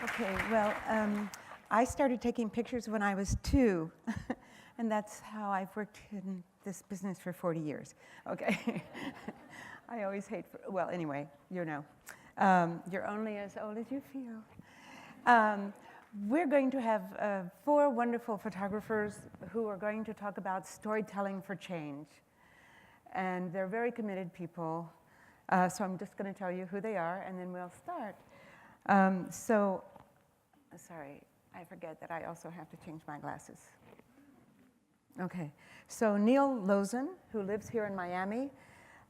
Okay, well, I started taking pictures when I was 2, and that's how I've worked in this business for 40 years. Okay. I always hate, well, anyway, you know. You're only as old as you feel. We're going to have 4 wonderful photographers who are going to talk about storytelling for change. And they're very committed people. So I'm just going to tell you who they are, and then we'll start. Sorry, I forget that I also have to change my glasses. Okay, so Neil Losin, who lives here in Miami,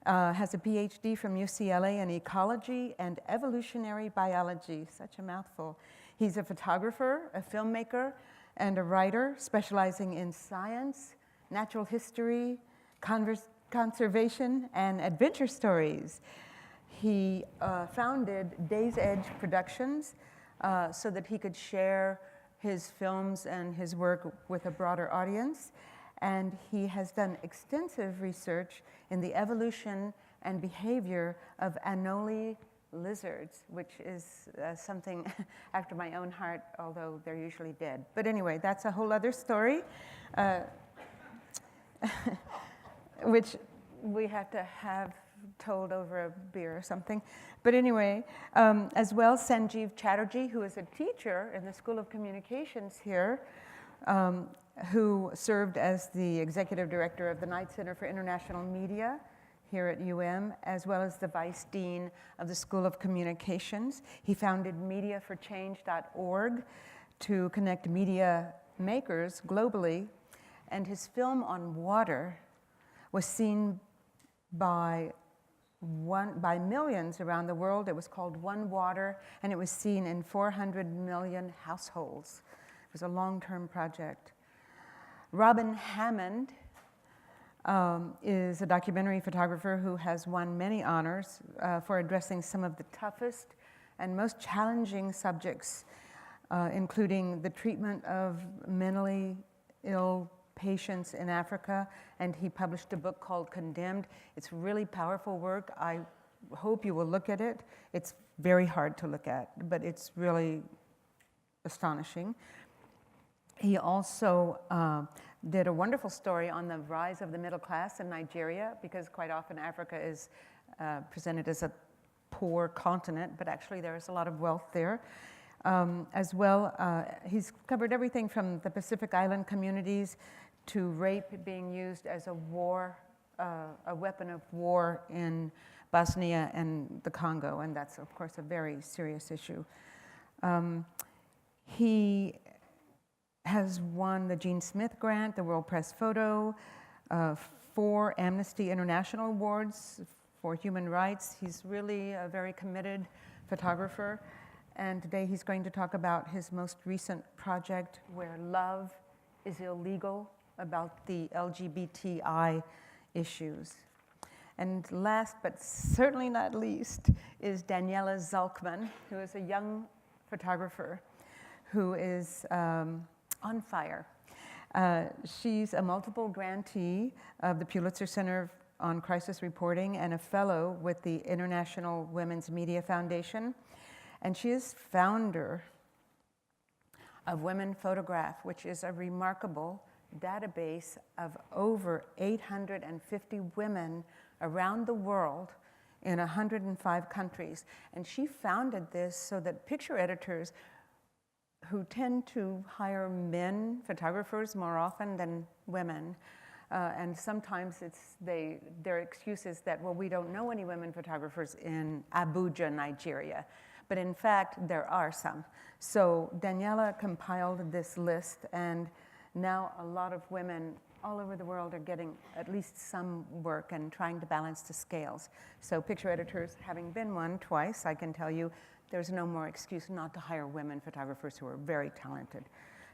has a PhD from UCLA in ecology and evolutionary biology, such a mouthful. He's a photographer, a filmmaker, and a writer specializing in science, natural history, conservation, and adventure stories. He founded Day's Edge Productions so that he could share his films and his work with a broader audience. And he has done extensive research in the evolution and behavior of anole lizards, which is something after my own heart, although they're usually dead. But anyway, that's a whole other story, which we have to have told over a beer or something. But anyway, as well, Sanjeev Chatterjee, who is a teacher in the School of Communications here, who served as the executive director of the Knight Center for International Media here at as well as the vice dean of the School of Communications. He founded mediaforchange.org to connect media makers globally, and his film on water was seen by millions around the world. It was called One Water, and it was seen in 400 million households. It was a long-term project. Robin Hammond is a documentary photographer who has won many honors for addressing some of the toughest and most challenging subjects, including the treatment of mentally ill patients in Africa, and he published a book called Condemned. It's really powerful work. I hope you will look at it. It's very hard to look at, but it's really astonishing. He also did a wonderful story on the rise of the middle class in Nigeria, because quite often Africa is presented as a poor continent, but actually there is a lot of wealth there. As well, he's covered everything from the Pacific Island communities to rape being used as a weapon of war in Bosnia and the Congo, and that's, of course, a very serious issue. He has won the Gene Smith Grant, the World Press Photo, 4 Amnesty International Awards for human rights. He's really a very committed photographer. And today he's going to talk about his most recent project, Where Love is Illegal, about the LGBTI issues. And last but certainly not least is Daniella Zalcman, who is a young photographer who is on fire. She's a multiple grantee of the Pulitzer Center on Crisis Reporting and a fellow with the International Women's Media Foundation. And she is founder of Women Photograph, which is a remarkable database of over 850 women around the world in 105 countries. And she founded this so that picture editors, who tend to hire men photographers more often than women, and sometimes their excuse is that, well, we don't know any women photographers in Abuja, Nigeria. But in fact, there are some. So Daniella compiled this list, and now a lot of women all over the world are getting at least some work and trying to balance the scales. So picture editors, having been one twice, I can tell you there's no more excuse not to hire women photographers who are very talented.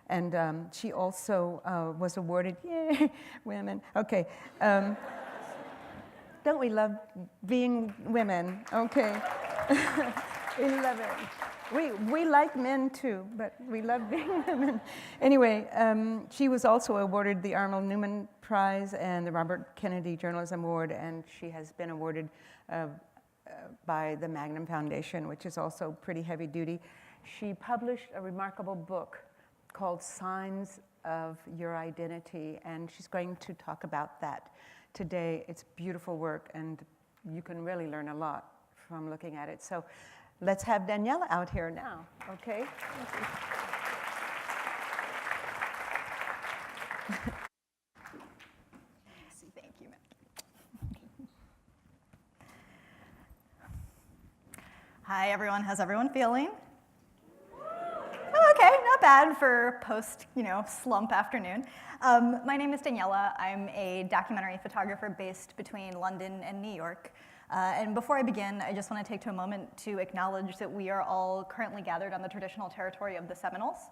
And she also was awarded, yay, women, okay. Don't we love being women? Okay. We love it. We like men too, but we love being women. Anyway, she was also awarded the Arnold Newman Prize and the Robert Kennedy Journalism Award, and she has been awarded by the Magnum Foundation, which is also pretty heavy duty. She published a remarkable book called Signs of Your Identity, and she's going to talk about that today. It's beautiful work, and you can really learn a lot from looking at it. So let's have Daniella out here now, okay? Thank you, Maggie. Hi, everyone. How's everyone feeling? Oh, okay, not bad for post, slump afternoon. My name is Daniella. I'm a documentary photographer based between London and New York. And before I begin, I just want to take a moment to acknowledge that we are all currently gathered on the traditional territory of the Seminoles.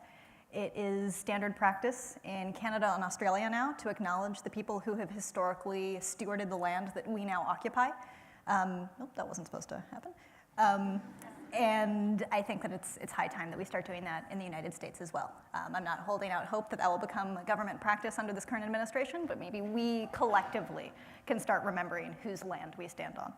It is standard practice in Canada and Australia now to acknowledge the people who have historically stewarded the land that we now occupy. Nope, that wasn't supposed to happen. And I think that it's high time that we start doing that in the United States as well. I'm not holding out hope that that will become government practice under this current administration, but maybe we collectively can start remembering whose land we stand on.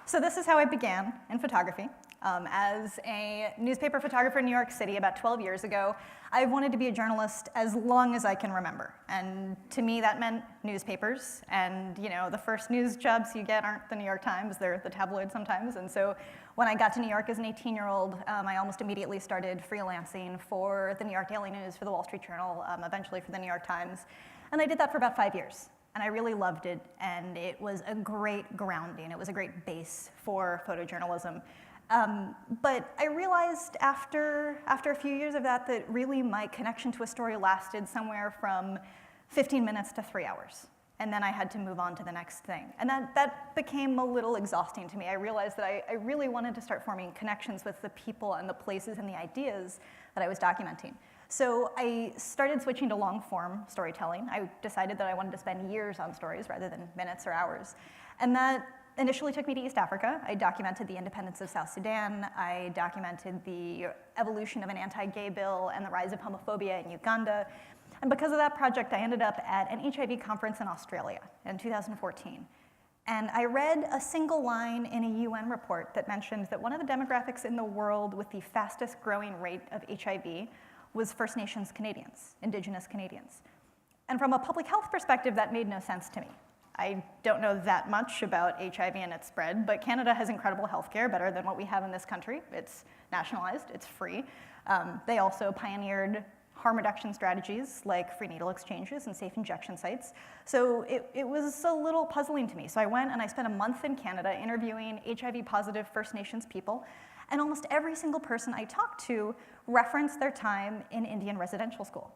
So this is how I began in photography. As a newspaper photographer in New York City about 12 years ago, I've wanted to be a journalist as long as I can remember. And to me, that meant newspapers. And the first news jobs you get aren't the New York Times, they're the tabloids sometimes. And so when I got to New York as an 18-year-old, I almost immediately started freelancing for the New York Daily News, for the Wall Street Journal, eventually for the New York Times. And I did that for about 5 years. And I really loved it, and it was a great grounding. It was a great base for photojournalism. But I realized after a few years of that really my connection to a story lasted somewhere from 15 minutes to 3 hours. And then I had to move on to the next thing. And that became a little exhausting to me. I realized that I really wanted to start forming connections with the people and the places and the ideas that I was documenting. So I started switching to long-form storytelling. I decided that I wanted to spend years on stories rather than minutes or hours. And that initially took me to East Africa. I documented the independence of South Sudan. I documented the evolution of an anti-gay bill and the rise of homophobia in Uganda. And because of that project, I ended up at an HIV conference in Australia in 2014. And I read a single line in a UN report that mentioned that one of the demographics in the world with the fastest growing rate of HIV was First Nations Canadians, Indigenous Canadians. And from a public health perspective, that made no sense to me. I don't know that much about HIV and its spread, but Canada has incredible healthcare, better than what we have in this country. It's nationalized, it's free. They also pioneered harm reduction strategies like free needle exchanges and safe injection sites. So it was a little puzzling to me. So I went and I spent a month in Canada interviewing HIV-positive First Nations people, and almost every single person I talked to referenced their time in Indian residential school.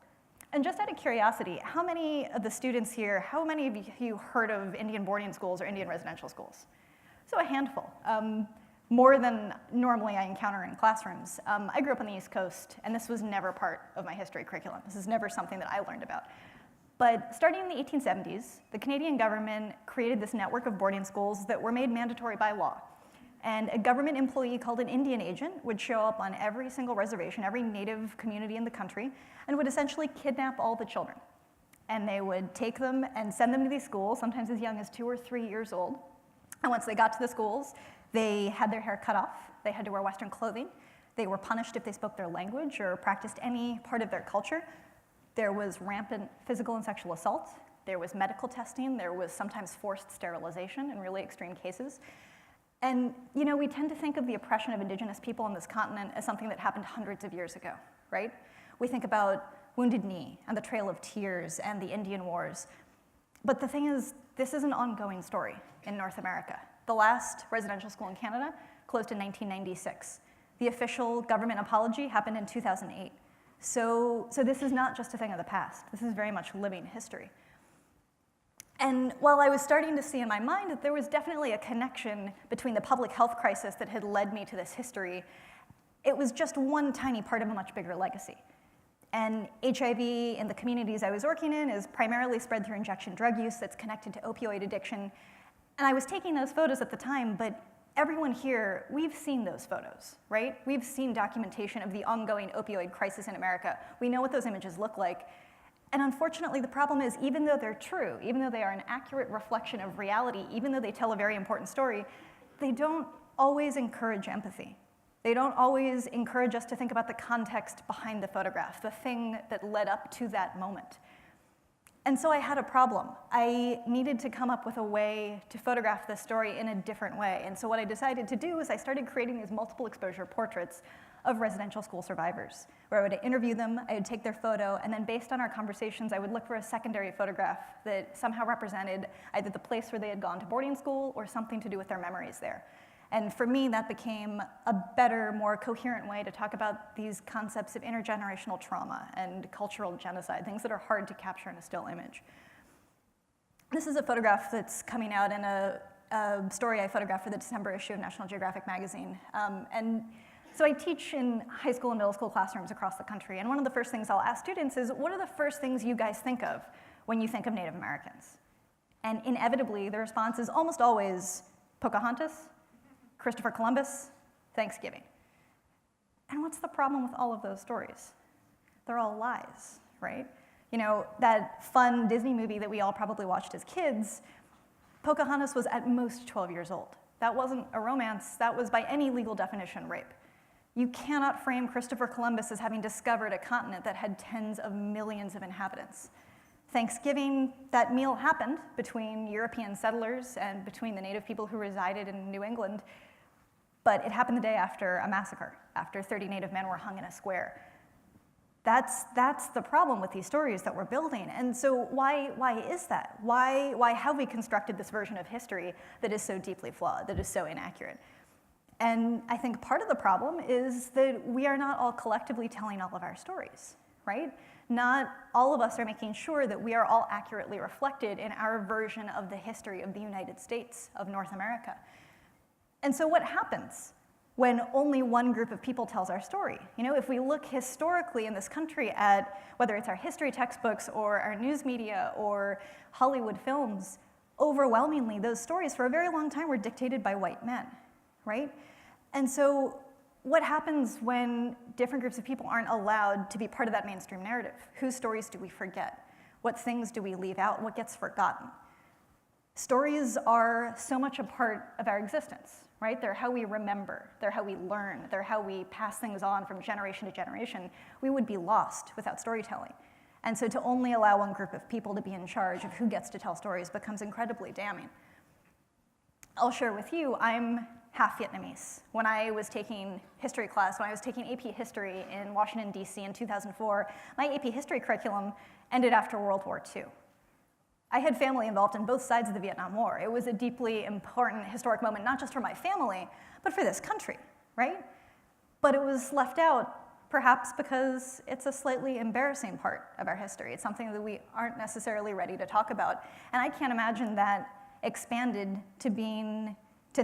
And just out of curiosity, how many of the students here, how many of you heard of Indian boarding schools or Indian residential schools? So a handful, more than normally I encounter in classrooms. I grew up on the East Coast, and this was never part of my history curriculum. This is never something that I learned about. But starting in the 1870s, the Canadian government created this network of boarding schools that were made mandatory by law. And a government employee called an Indian agent would show up on every single reservation, every native community in the country, and would essentially kidnap all the children. And they would take them and send them to these schools, sometimes as young as 2 or 3 years old. And once they got to the schools, they had their hair cut off, they had to wear Western clothing, they were punished if they spoke their language or practiced any part of their culture. There was rampant physical and sexual assault, there was medical testing, there was sometimes forced sterilization in really extreme cases. And we tend to think of the oppression of Indigenous people on this continent as something that happened hundreds of years ago, right? We think about Wounded Knee and the Trail of Tears and the Indian Wars. But the thing is, this is an ongoing story in North America. The last residential school in Canada closed in 1996. The official government apology happened in 2008. So this is not just a thing of the past. This is very much living history. And while I was starting to see in my mind that there was definitely a connection between the public health crisis that had led me to this history, it was just one tiny part of a much bigger legacy. And HIV in the communities I was working in is primarily spread through injection drug use that's connected to opioid addiction. And I was taking those photos at the time, but everyone here, we've seen those photos, right? We've seen documentation of the ongoing opioid crisis in America. We know what those images look like. And unfortunately, the problem is, even though they're true, even though they are an accurate reflection of reality, even though they tell a very important story, they don't always encourage empathy. They don't always encourage us to think about the context behind the photograph, the thing that led up to that moment. And so I had a problem. I needed to come up with a way to photograph this story in a different way. And so what I decided to do is I started creating these multiple exposure portraits of residential school survivors, where I would interview them, I would take their photo, and then based on our conversations, I would look for a secondary photograph that somehow represented either the place where they had gone to boarding school or something to do with their memories there. And for me, that became a better, more coherent way to talk about these concepts of intergenerational trauma and cultural genocide, things that are hard to capture in a still image. This is a photograph that's coming out in a story I photographed for the December issue of National Geographic magazine. And so I teach in high school and middle school classrooms across the country, and one of the first things I'll ask students is, what are the first things you guys think of when you think of Native Americans? And inevitably, the response is almost always Pocahontas, Christopher Columbus, Thanksgiving. And what's the problem with all of those stories? They're all lies, right? You know, that fun Disney movie that we all probably watched as kids, Pocahontas was at most 12 years old. That wasn't a romance, that was by any legal definition rape. You cannot frame Christopher Columbus as having discovered a continent that had tens of millions of inhabitants. Thanksgiving, that meal happened between European settlers and between the native people who resided in New England, but it happened the day after a massacre, after 30 native men were hung in a square. That's the problem with these stories that we're building. And so why is that? Why have we constructed this version of history that is so deeply flawed, that is so inaccurate? And I think part of the problem is that we are not all collectively telling all of our stories, right? Not all of us are making sure that we are all accurately reflected in our version of the history of the United States of North America. And so what happens when only one group of people tells our story? You know, if we look historically in this country at whether it's our history textbooks or our news media or Hollywood films, overwhelmingly those stories for a very long time were dictated by white men, right? And so what happens when different groups of people aren't allowed to be part of that mainstream narrative? Whose stories do we forget? What things do we leave out? What gets forgotten? Stories are so much a part of our existence, right? They're how we remember, they're how we learn, they're how we pass things on from generation to generation. We would be lost without storytelling. And so to only allow one group of people to be in charge of who gets to tell stories becomes incredibly damning. I'll share with you, I'm half Vietnamese. When I was taking history class, when I was taking AP History in Washington, D.C. in 2004, my AP History curriculum ended after World War II. I had family involved in both sides of the Vietnam War. It was a deeply important historic moment, not just for my family, but for this country, right? But it was left out, perhaps because it's a slightly embarrassing part of our history. It's something that we aren't necessarily ready to talk about. And I can't imagine that expanded to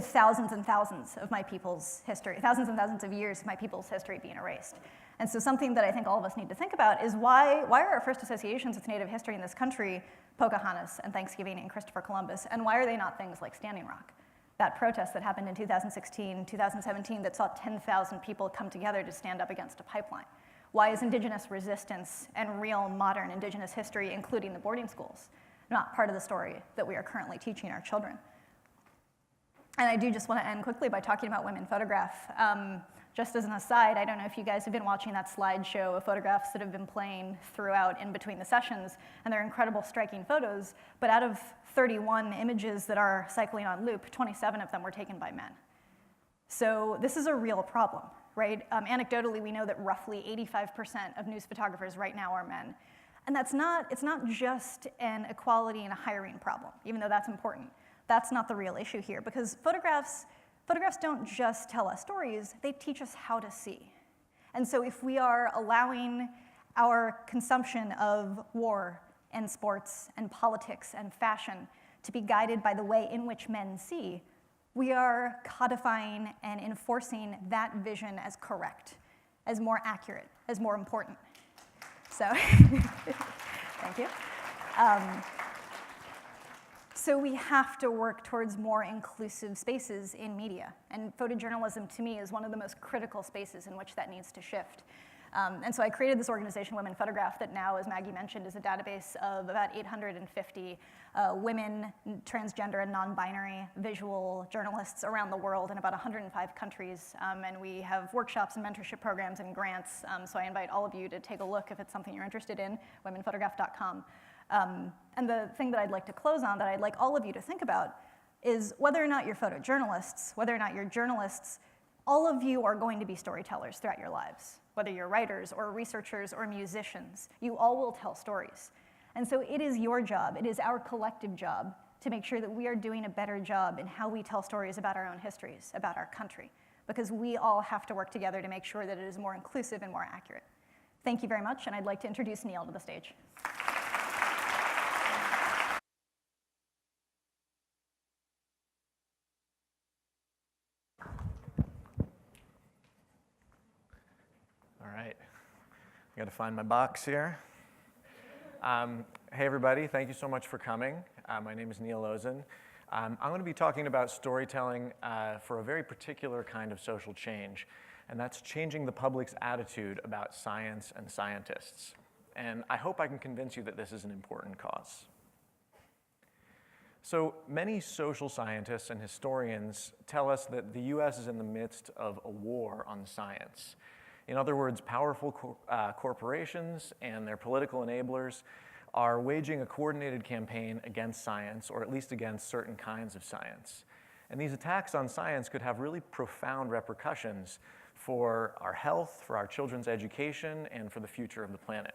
thousands and thousands of my people's history, thousands and thousands of years of my people's history being erased. And so something that I think all of us need to think about is why are our first associations with Native history in this country Pocahontas and Thanksgiving and Christopher Columbus, and why are they not things like Standing Rock? That protest that happened in 2016, 2017 that saw 10,000 people come together to stand up against a pipeline. Why is indigenous resistance and real modern indigenous history, including the boarding schools, not part of the story that we are currently teaching our children? And I do just want to end quickly by talking about women photograph. Just as an aside, I don't know if you guys have been watching that slideshow of photographs that have been playing throughout in between the sessions, and they're incredible, striking photos, but out of 31 images that are cycling on loop, 27 of them were taken by men. So this is a real problem, right? Anecdotally, we know that roughly 85% of news photographers right now are men. And it's not just an equality and a hiring problem, even though that's important. That's not the real issue here, because photographs don't just tell us stories, they teach us how to see. And so if we are allowing our consumption of war and sports and politics and fashion to be guided by the way in which men see, we are codifying and enforcing that vision as correct, as more accurate, as more important. So, thank you. So we have to work towards more inclusive spaces in media. And photojournalism, to me, is one of the most critical spaces in which that needs to shift. And so I created this organization, Women Photograph, that now, as Maggie mentioned, is a database of about 850 women, transgender and non-binary visual journalists around the world in about 105 countries. And we have workshops and mentorship programs and grants. So I invite all of you to take a look if it's something you're interested in, womenphotograph.com. And the thing that I'd like to close on that I'd like all of you to think about is whether or not you're photojournalists, whether or not you're journalists, all of you are going to be storytellers throughout your lives. Whether you're writers or researchers or musicians, you all will tell stories. And so it is your job, it is our collective job to make sure that we are doing a better job in how we tell stories about our own histories, about our country, because we all have to work together to make sure that it is more inclusive and more accurate. Thank you very much, and I'd like to introduce Neil to the stage. All right, I got to find my box here. Hey everybody, thank you so much for coming. My name is Neil Losin. I'm going to be talking about storytelling for a very particular kind of social change, and that's changing the public's attitude about science and scientists. And I hope I can convince you that this is an important cause. So many social scientists and historians tell us that the US is in the midst of a war on science. In other words, powerful corporations and their political enablers are waging a coordinated campaign against science, or at least against certain kinds of science. And these attacks on science could have really profound repercussions for our health, for our children's education, and for the future of the planet.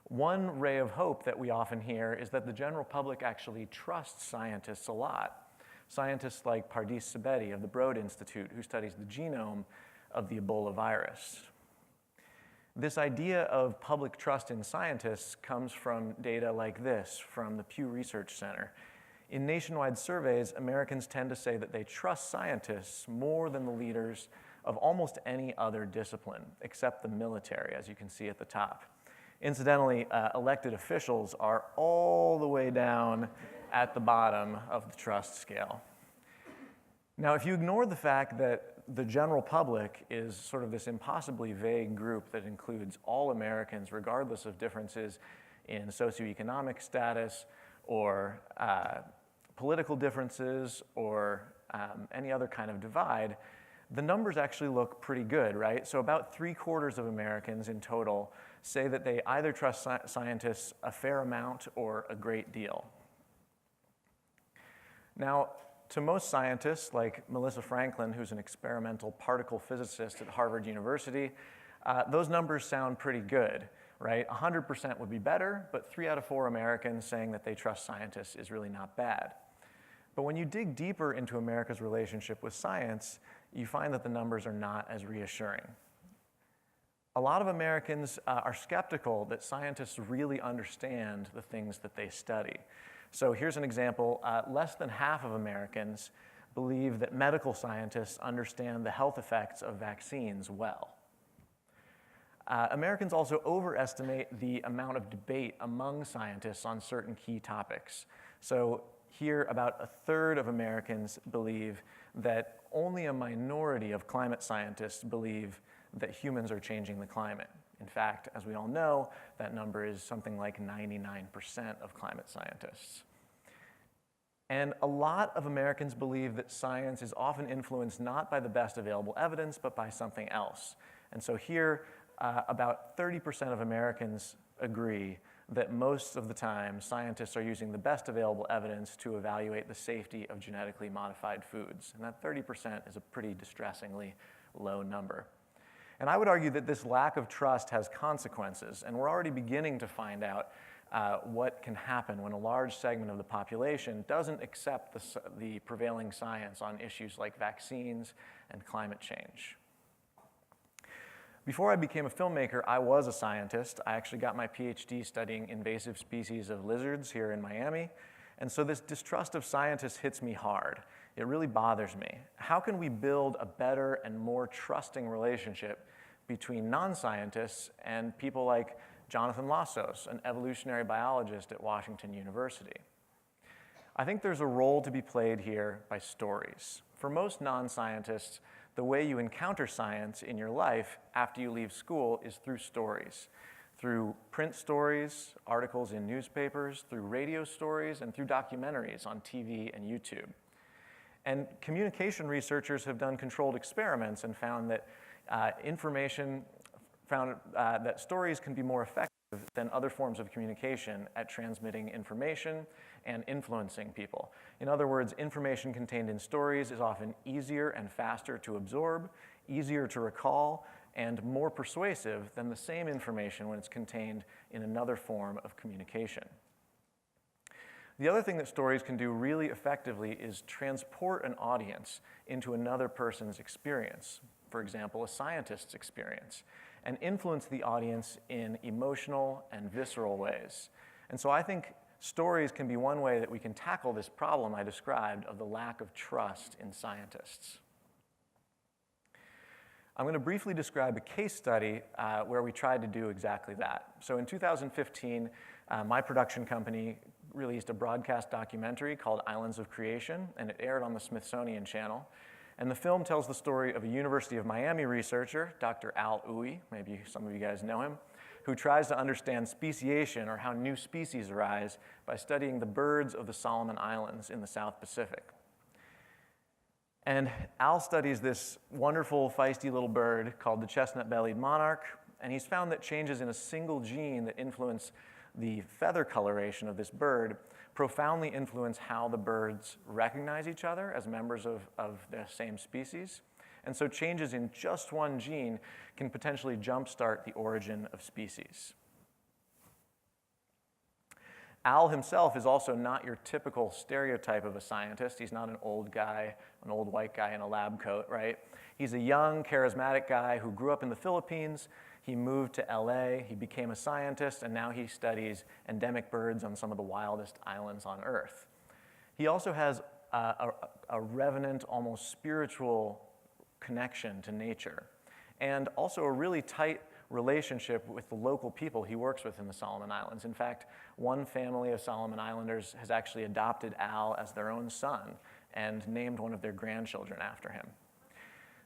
One ray of hope that we often hear is that the general public actually trusts scientists a lot. Scientists like Pardis Sabeti of the Broad Institute, who studies the genome of the Ebola virus. This idea of public trust in scientists comes from data like this from the Pew Research Center. In nationwide surveys, Americans tend to say that they trust scientists more than the leaders of almost any other discipline, except the military, as you can see at the top. Incidentally, elected officials are all the way down at the bottom of the trust scale. Now, if you ignore the fact that the general public is sort of this impossibly vague group that includes all Americans, regardless of differences in socioeconomic status or political differences or any other kind of divide, the numbers actually look pretty good, right? So about 3/4 of Americans in total say that they either trust scientists a fair amount or a great deal. Now, to most scientists, like Melissa Franklin, who's an experimental particle physicist at Harvard University, those numbers sound pretty good, right? 100% would be better, but 3 out of 4 Americans saying that they trust scientists is really not bad. But when you dig deeper into America's relationship with science, you find that the numbers are not as reassuring. A lot of Americans are skeptical that scientists really understand the things that they study. So here's an example. Less than half of Americans believe that medical scientists understand the health effects of vaccines well. Americans also overestimate the amount of debate among scientists on certain key topics. So here, about 1/3 of Americans believe that only a minority of climate scientists believe that humans are changing the climate. In fact, as we all know, that number is something like 99% of climate scientists. And a lot of Americans believe that science is often influenced not by the best available evidence, but by something else. And so here, about 30% of Americans agree that most of the time, scientists are using the best available evidence to evaluate the safety of genetically modified foods. And that 30% is a pretty distressingly low number. And I would argue that this lack of trust has consequences, and we're already beginning to find out what can happen when a large segment of the population doesn't accept the prevailing science on issues like vaccines and climate change. Before I became a filmmaker, I was a scientist. I actually got my PhD studying invasive species of lizards here in Miami, and so this distrust of scientists hits me hard. It really bothers me. How can we build a better and more trusting relationship between non-scientists and people like Jonathan Lassos, an evolutionary biologist at Washington University? I think there's a role to be played here by stories. For most non-scientists, the way you encounter science in your life after you leave school is through stories. Through print stories, articles in newspapers, through radio stories, and through documentaries on TV and YouTube. And communication researchers have done controlled experiments and found that that stories can be more effective than other forms of communication at transmitting information and influencing people. In other words, information contained in stories is often easier and faster to absorb, easier to recall, and more persuasive than the same information when it's contained in another form of communication. The other thing that stories can do really effectively is transport an audience into another person's experience, for example, a scientist's experience, and influence the audience in emotional and visceral ways. And so I think stories can be one way that we can tackle this problem I described of the lack of trust in scientists. I'm going to briefly describe a case study where we tried to do exactly that. So in 2015, my production company released a broadcast documentary called Islands of Creation, and it aired on the Smithsonian Channel. And the film tells the story of a University of Miami researcher, Dr. Al Uy, maybe some of you guys know him, who tries to understand speciation, or how new species arise, by studying the birds of the Solomon Islands in the South Pacific. And Al studies this wonderful, feisty little bird called the chestnut-bellied monarch, and he's found that changes in a single gene that influence the feather coloration of this bird profoundly influence how the birds recognize each other as members of the same species. And so changes in just one gene can potentially jumpstart the origin of species. Al himself is also not your typical stereotype of a scientist. He's not an old guy, an old white guy in a lab coat, right? He's a young, charismatic guy who grew up in the Philippines. He moved to LA, he became a scientist, and now he studies endemic birds on some of the wildest islands on Earth. He also has a revenant, almost spiritual connection to nature, and also a really tight relationship with the local people he works with in the Solomon Islands. In fact, one family of Solomon Islanders has actually adopted Al as their own son and named one of their grandchildren after him.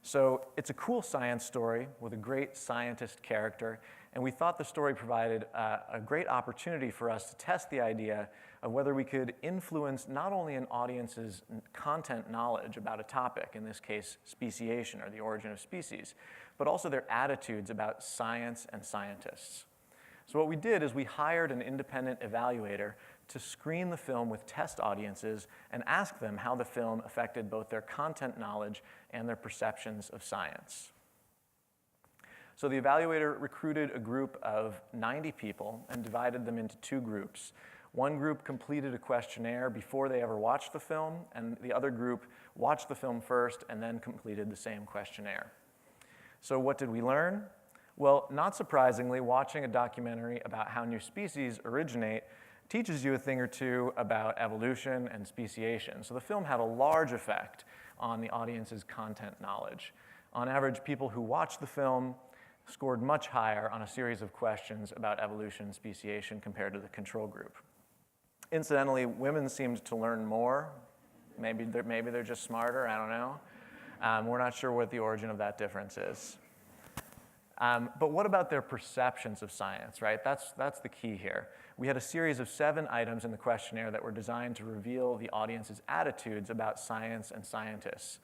So it's a cool science story with a great scientist character, and we thought the story provided a great opportunity for us to test the idea of whether we could influence not only an audience's content knowledge about a topic, in this case speciation or the origin of species, but also their attitudes about science and scientists. So what we did is we hired an independent evaluator to screen the film with test audiences and ask them how the film affected both their content knowledge and their perceptions of science. So the evaluator recruited a group of 90 people and divided them into two groups. One group completed a questionnaire before they ever watched the film, and the other group watched the film first and then completed the same questionnaire. So what did we learn? Well, not surprisingly, watching a documentary about how new species originate teaches you a thing or two about evolution and speciation. So the film had a large effect on the audience's content knowledge. On average, people who watched the film scored much higher on a series of questions about evolution and speciation compared to the control group. Incidentally, women seemed to learn more. Maybe they're just smarter, I don't know. We're not sure what the origin of that difference is. But what about their perceptions of science, right? That's the key here. We had a series of 7 items in the questionnaire that were designed to reveal the audience's attitudes about science and scientists.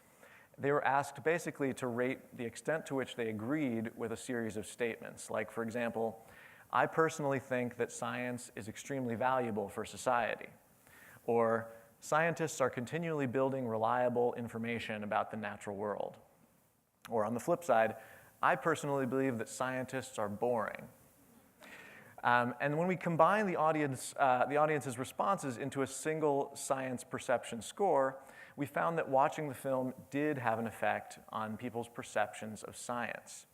They were asked basically to rate the extent to which they agreed with a series of statements. Like, for example, I personally think that science is extremely valuable for society. Or, scientists are continually building reliable information about the natural world. Or on the flip side, I personally believe that scientists are boring. And when we combine the audience's responses into a single science perception score, we found that watching the film did have an effect on people's perceptions of science.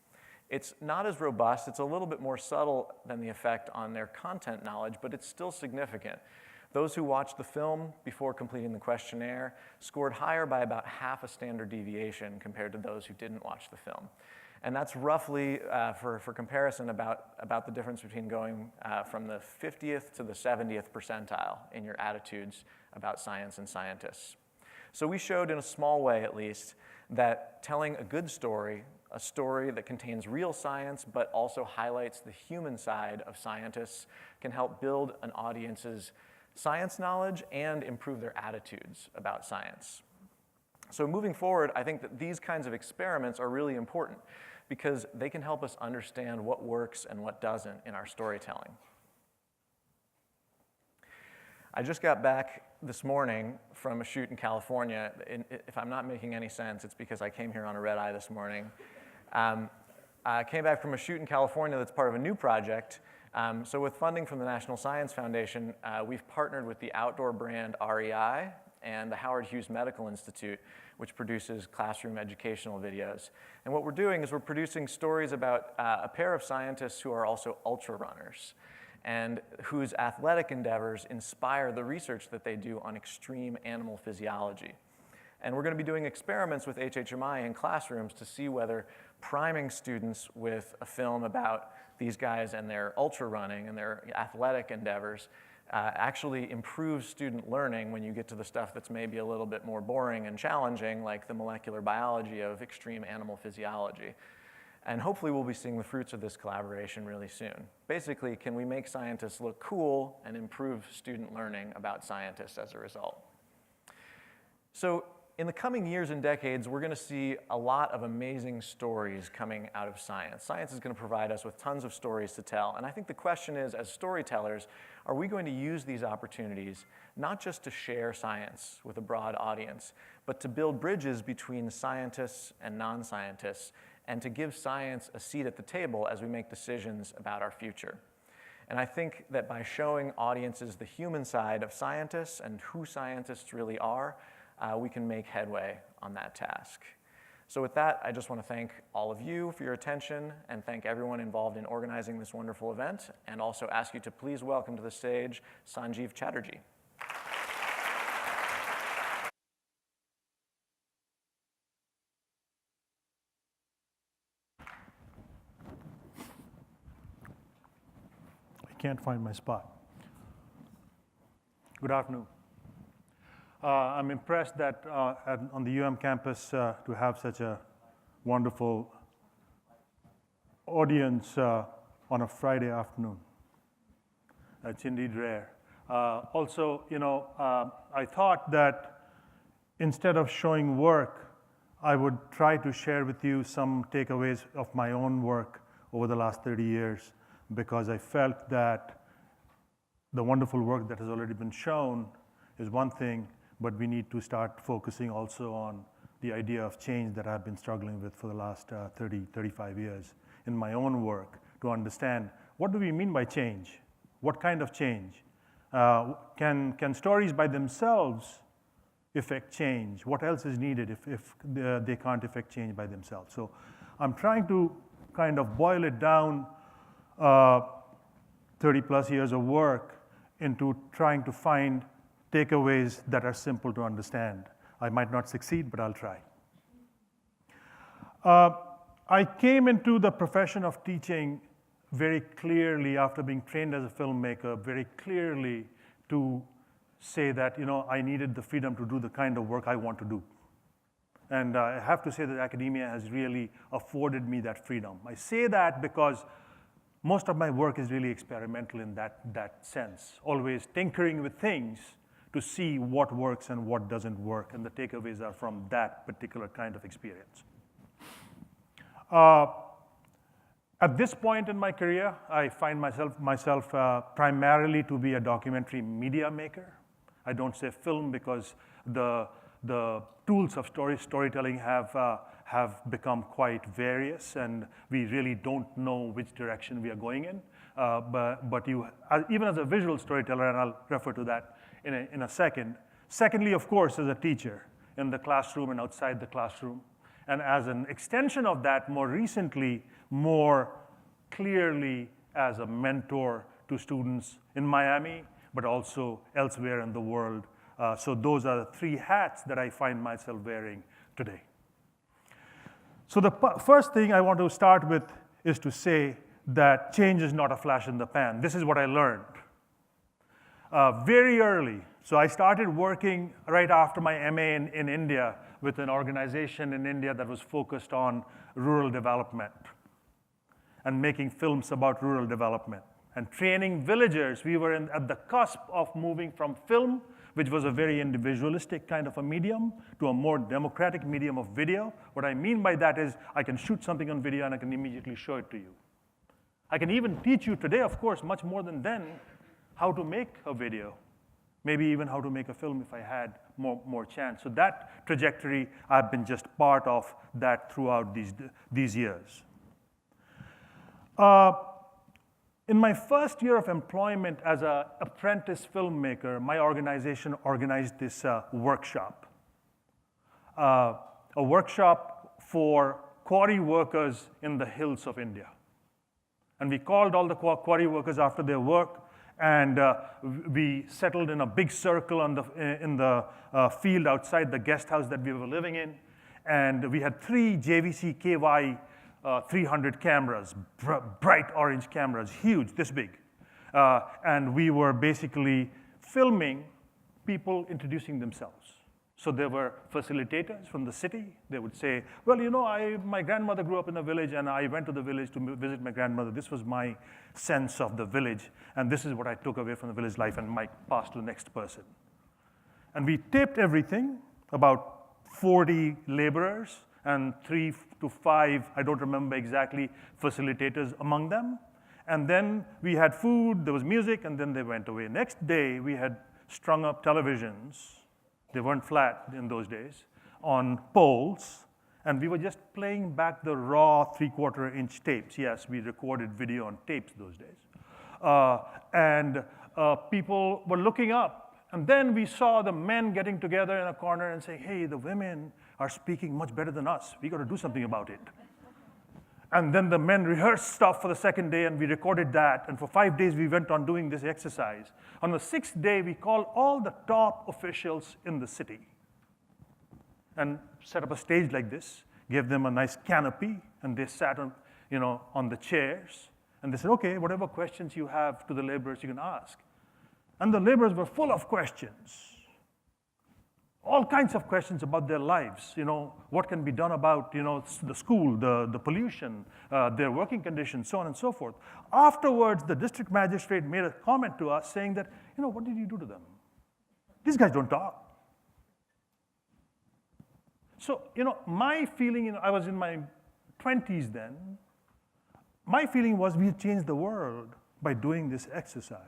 It's not as robust, it's a little bit more subtle than the effect on their content knowledge, but it's still significant. Those who watched the film before completing the questionnaire scored higher by about half a standard deviation compared to those who didn't watch the film. And that's roughly, for comparison, about the difference between going from the 50th to the 70th percentile in your attitudes about science and scientists. So we showed, in a small way at least, that telling a good story, a story that contains real science but also highlights the human side of scientists, can help build an audience's science knowledge and improve their attitudes about science. So moving forward, I think that these kinds of experiments are really important because they can help us understand what works and what doesn't in our storytelling. I just got back this morning from a shoot in California. If I'm not making any sense, it's because I came here on a red eye this morning. I came back from a shoot in California that's part of a new project. So with funding from the National Science Foundation, we've partnered with the outdoor brand REI and the Howard Hughes Medical Institute, which produces classroom educational videos. And what we're doing is we're producing stories about a pair of scientists who are also ultra runners and whose athletic endeavors inspire the research that they do on extreme animal physiology. And we're going to be doing experiments with HHMI in classrooms to see whether priming students with a film about these guys and their ultra running and their athletic endeavors actually improves student learning when you get to the stuff that's maybe a little bit more boring and challenging, like the molecular biology of extreme animal physiology. And hopefully we'll be seeing the fruits of this collaboration really soon. Basically, can we make scientists look cool and improve student learning about scientists as a result? So in the coming years and decades, we're going to see a lot of amazing stories coming out of science. Science is going to provide us with tons of stories to tell. And I think the question is, as storytellers, are we going to use these opportunities not just to share science with a broad audience, but to build bridges between scientists and non-scientists, and to give science a seat at the table as we make decisions about our future? And I think that by showing audiences the human side of scientists and who scientists really are, we can make headway on that task. So with that, I just want to thank all of you for your attention and thank everyone involved in organizing this wonderful event, and also ask you to please welcome to the stage Sanjeev Chatterjee. I can't find my spot. Good afternoon. I'm impressed that on the campus to have such a wonderful audience on a Friday afternoon. It's indeed rare. Also, I thought that instead of showing work, I would try to share with you some takeaways of my own work over the last 30 years, because I felt that the wonderful work that has already been shown is one thing, but we need to start focusing also on the idea of change that I've been struggling with for the last 30, 35 years in my own work, to understand what do we mean by change? What kind of change? Can stories by themselves effect change? What else is needed if they can't effect change by themselves? So I'm trying to kind of boil it down 30 plus years of work into trying to find takeaways that are simple to understand. I might not succeed, but I'll try. I came into the profession of teaching very clearly after being trained as a filmmaker, very clearly to say that I needed the freedom to do the kind of work I want to do. And I have to say that academia has really afforded me that freedom. I say that because most of my work is really experimental in that sense, always tinkering with things to see what works and what doesn't work, and the takeaways are from that particular kind of experience. At this point in my career, I find myself primarily to be a documentary media maker. I don't say film because the tools of storytelling have become quite various, and we really don't know which direction we are going in. But you, even as a visual storyteller, and I'll refer to that in a second. Secondly, of course, as a teacher in the classroom and outside the classroom. And as an extension of that, more recently, more clearly as a mentor to students in Miami, but also elsewhere in the world. So those are the three hats that I find myself wearing today. So the first thing I want to start with is to say that change is not a flash in the pan. This is what I learned. Very early, So I started working right after my MA in India with an organization in India that was focused on rural development and making films about rural development and training villagers. We were at the cusp of moving from film, which was a very individualistic kind of a medium, to a more democratic medium of video. What I mean by that is I can shoot something on video and I can immediately show it to you. I can even teach you today, of course, much more than then, how to make a video. Maybe even how to make a film if I had more chance. So that trajectory, I've been just part of that throughout these years. In my first year of employment as an apprentice filmmaker, my organization organized this workshop. A workshop for quarry workers in the hills of India. And we called all the quarry workers after their work, and we settled in a big circle in the field outside the guest house that we were living in. And we had 3 JVC KY 300 cameras, bright orange cameras, huge, this big. And we were basically filming people introducing themselves. So there were facilitators from the city. They would say, well, you know, my grandmother grew up in a village, and I went to the village to visit my grandmother. This was my sense of the village, and this is what I took away from the village life, and might pass to the next person. And we taped everything, about 40 laborers, and 3 to 5, I don't remember exactly, facilitators among them. And then we had food, there was music, and then they went away. Next day, we had strung up televisions. They weren't flat in those days, on poles, and we were just playing back the raw 3/4-inch tapes. Yes, we recorded video on tapes those days. And people were looking up, and then we saw the men getting together in a corner and saying, hey, the women are speaking much better than us. We got to do something about it. And then the men rehearsed stuff for the second day, and we recorded that. And for 5 days, we went on doing this exercise. On the 6th day, we called all the top officials in the city and set up a stage like this, gave them a nice canopy, and they sat on the chairs. And they said, OK, whatever questions you have to the laborers, you can ask. And the laborers were full of questions. All kinds of questions about their lives, what can be done about, the school, the pollution, their working conditions, so on and so forth. Afterwards, the district magistrate made a comment to us saying that, what did you do to them? These guys don't talk. So, my feeling, I was in my 20s then, my feeling was we had changed the world by doing this exercise.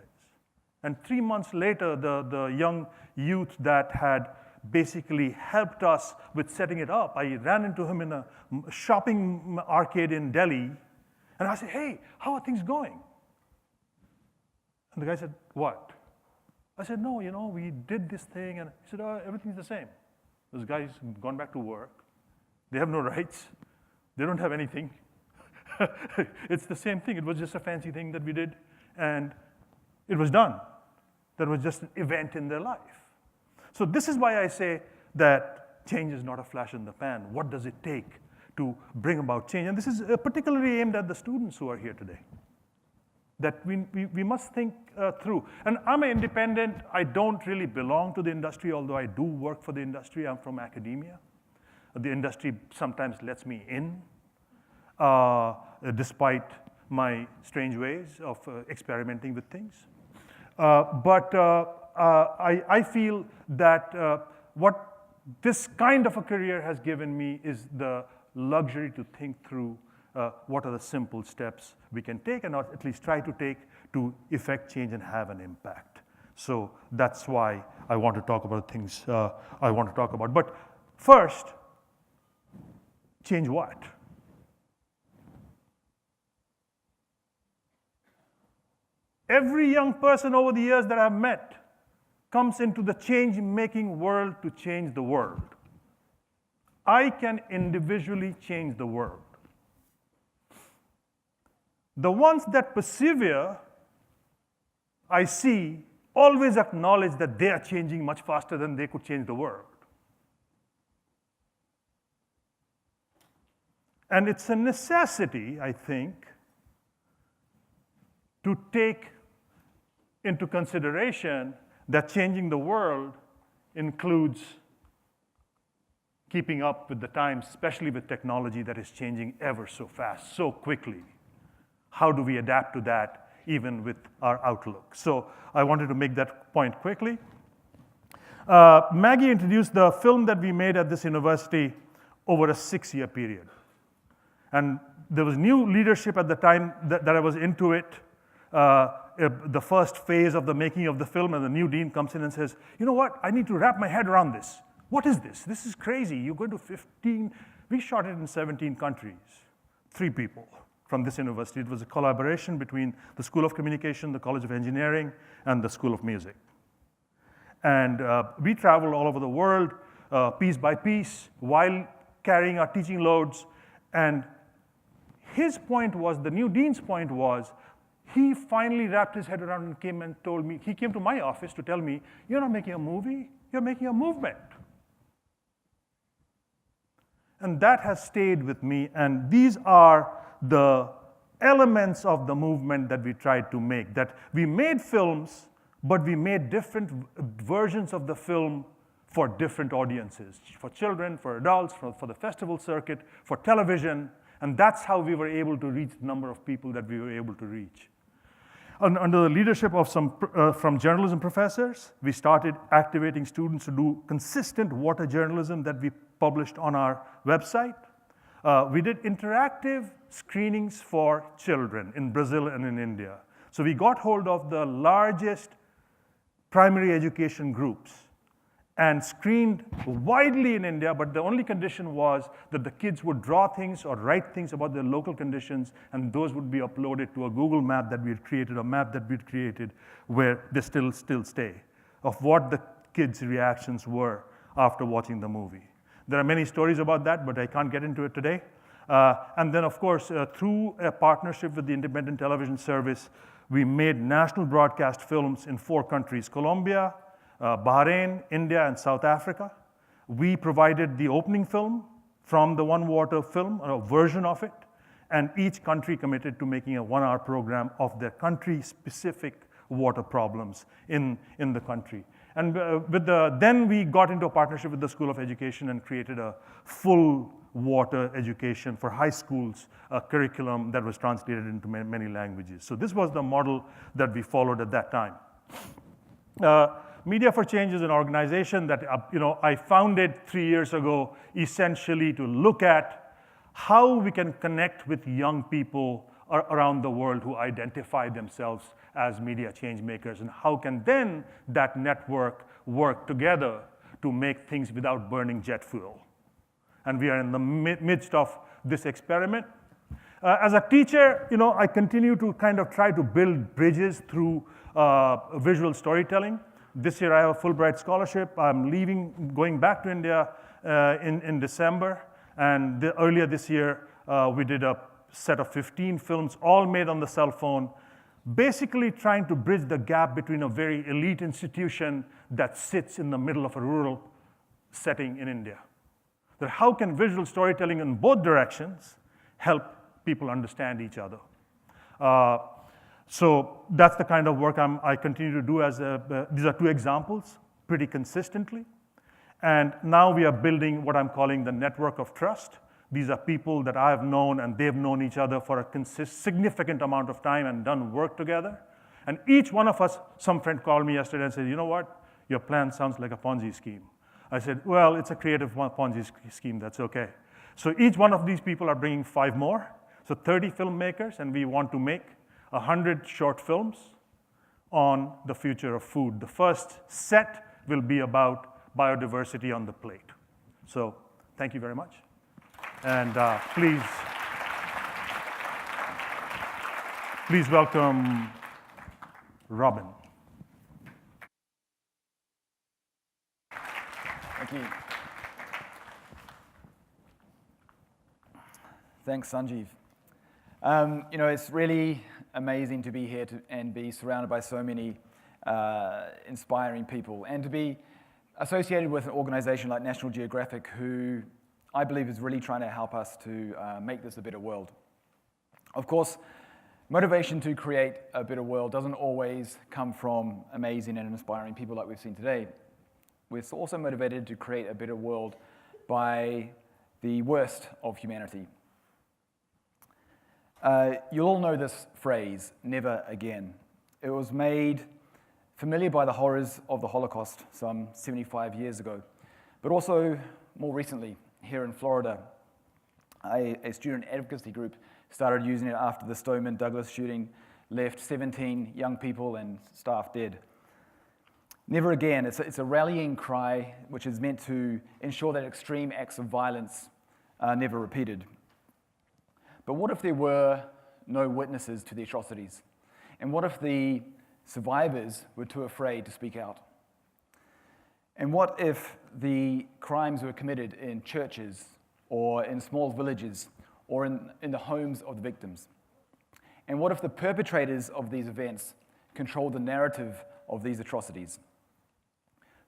And 3 months later, the young youth that had basically helped us with setting it up. I ran into him in a shopping arcade in Delhi, and I said, hey, how are things going? And the guy said, what? I said, no, we did this thing, and he said, oh, everything's the same. Those guys have gone back to work. They have no rights. They don't have anything. It's the same thing. It was just a fancy thing that we did, and it was done. That was just an event in their life. So this is why I say that change is not a flash in the pan. What does it take to bring about change? And this is particularly aimed at the students who are here today, that we must think through. And I'm an independent. I don't really belong to the industry, although I do work for the industry. I'm from academia. The industry sometimes lets me in, despite my strange ways of experimenting with things. I feel that what this kind of a career has given me is the luxury to think through what are the simple steps we can take, and at least try to take, to effect change and have an impact. So that's why I want to talk about things I want to talk about. But first, change what? Every young person over the years that I've met comes into the change-making world to change the world. I can individually change the world. The ones that persevere, I see, always acknowledge that they are changing much faster than they could change the world. And it's a necessity, I think, to take into consideration that changing the world includes keeping up with the times, especially with technology that is changing ever so fast, so quickly. How do we adapt to that, even with our outlook? So I wanted to make that point quickly. Maggie introduced the film that we made at this university over a 6-year period. And there was new leadership at the time that I was into it. The first phase of the making of the film, and the new dean comes in and says, you know what, I need to wrap my head around this. What is this? This is crazy. You're going to 15, we shot it in 17 countries, 3 people from this university. It was a collaboration between the School of Communication, the College of Engineering, and the School of Music. And we traveled all over the world, piece by piece, while carrying our teaching loads. And his point was, the new dean's point was, he finally wrapped his head around and came and told me, he came to my office to tell me, you're not making a movie, you're making a movement. And that has stayed with me, and these are the elements of the movement that we tried to make, that we made films, but we made different versions of the film for different audiences, for children, for adults, for the festival circuit, for television, and that's how we were able to reach the number of people that we were able to reach. Under the leadership of some from journalism professors, we started activating students to do consistent water journalism that we published on our website. We did interactive screenings for children in Brazil and in India. So we got hold of the largest primary education groups and screened widely in India, but the only condition was that the kids would draw things or write things about their local conditions, and those would be uploaded to a Google map that we had created, a map that we had created where they still stay, of what the kids' reactions were after watching the movie. There are many stories about that, but I can't get into it today. And then, of course, through a partnership with the Independent Television Service, we made national broadcast films in 4 countries, Colombia, Bahrain, India, and South Africa. We provided the opening film from the One Water film, a version of it, and each country committed to making a 1-hour program of their country-specific water problems in the country. And then we got into a partnership with the School of Education and created a full water education for high schools, a curriculum that was translated into many languages. So this was the model that we followed at that time. Media for Change is an organization that I founded 3 years ago, essentially to look at how we can connect with young people around the world who identify themselves as media change makers, and how can then that network work together to make things without burning jet fuel. And we are in the midst of this experiment. As a teacher, I continue to kind of try to build bridges through visual storytelling. This year I have a Fulbright scholarship. I'm going back to India in December. And earlier this year, we did a set of 15 films, all made on the cell phone, basically trying to bridge the gap between a very elite institution that sits in the middle of a rural setting in India. That how can visual storytelling in both directions help people understand each other? So that's the kind of work I continue to do. These are 2 examples, pretty consistently. And now we are building what I'm calling the network of trust. These are people that I have known, and they've known each other for a significant amount of time and done work together. And each one of us, some friend called me yesterday and said, you know what, your plan sounds like a Ponzi scheme. I said, well, it's a creative Ponzi scheme, that's okay. So each one of these people are bringing 5 more, so 30 filmmakers, and we want to make 100 short films on the future of food. The first set will be about biodiversity on the plate. So thank you very much. And please welcome Robin. Thank you. Thanks, Sanjeev. It's really amazing to be here and be surrounded by so many inspiring people, and to be associated with an organization like National Geographic, who I believe is really trying to help us to make this a better world. Of course, Motivation to create a better world doesn't always come from amazing and inspiring people like we've seen today. We're also motivated to create a better world by the worst of humanity. You'll all know this phrase, never again. It was made familiar by the horrors of the Holocaust some 75 years ago, but also more recently, here in Florida, a student advocacy group started using it after the Stoneman Douglas shooting left 17 young people and staff dead. Never again, it's a rallying cry which is meant to ensure that extreme acts of violence are never repeated. But what if there were no witnesses to the atrocities? And what if the survivors were too afraid to speak out? And what if the crimes were committed in churches or in small villages or in the homes of the victims? And what if the perpetrators of these events controlled the narrative of these atrocities?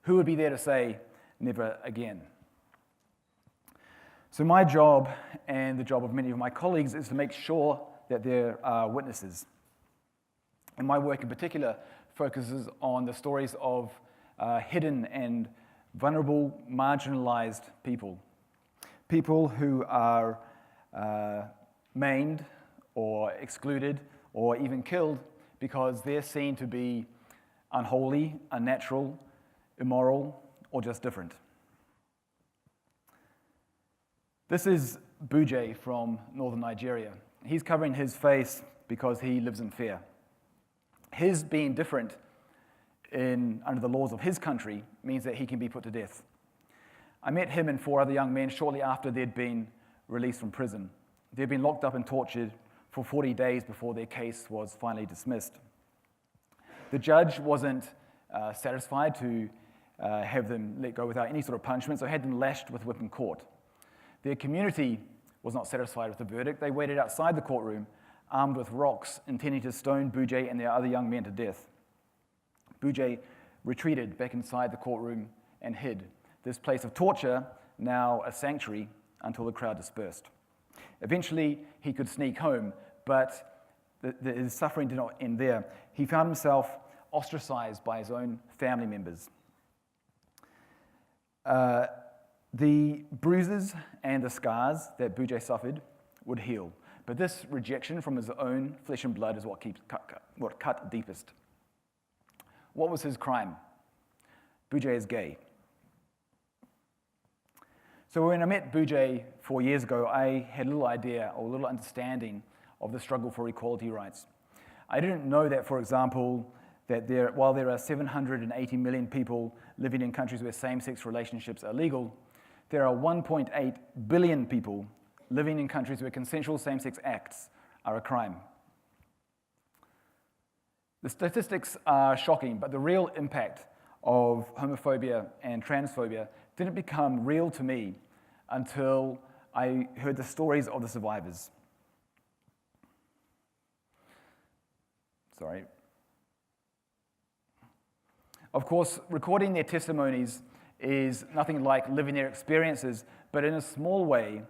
Who would be there to say, never again? So my job, and the job of many of my colleagues, is to make sure that there are witnesses. And my work in particular focuses on the stories of hidden and vulnerable, marginalized people. People who are maimed or excluded or even killed because they're seen to be unholy, unnatural, immoral, or just different. This is Buje from northern Nigeria. He's covering his face because he lives in fear. His being different under the laws of his country means that he can be put to death. I met him and 4 other young men shortly after they'd been released from prison. They'd been locked up and tortured for 40 days before their case was finally dismissed. The judge wasn't satisfied to have them let go without any sort of punishment, so had them lashed with whip in court. Their community was not satisfied with the verdict. They waited outside the courtroom, armed with rocks, intending to stone Buje and their other young men to death. Buje retreated back inside the courtroom and hid. This place of torture, now a sanctuary, until the crowd dispersed. Eventually, he could sneak home, but his suffering did not end there. He found himself ostracized by his own family members. The bruises and the scars that Buje suffered would heal, but this rejection from his own flesh and blood is what cut deepest. What was his crime? Buje is gay. So when I met Buje 4 years ago, I had little idea or little understanding of the struggle for equality rights. I didn't know that, for example, that while there are 780 million people living in countries where same-sex relationships are legal, there are 1.8 billion people living in countries where consensual same-sex acts are a crime. The statistics are shocking, but the real impact of homophobia and transphobia didn't become real to me until I heard the stories of the survivors. Sorry. Of course, recording their testimonies is nothing like living their experiences, but in a small way,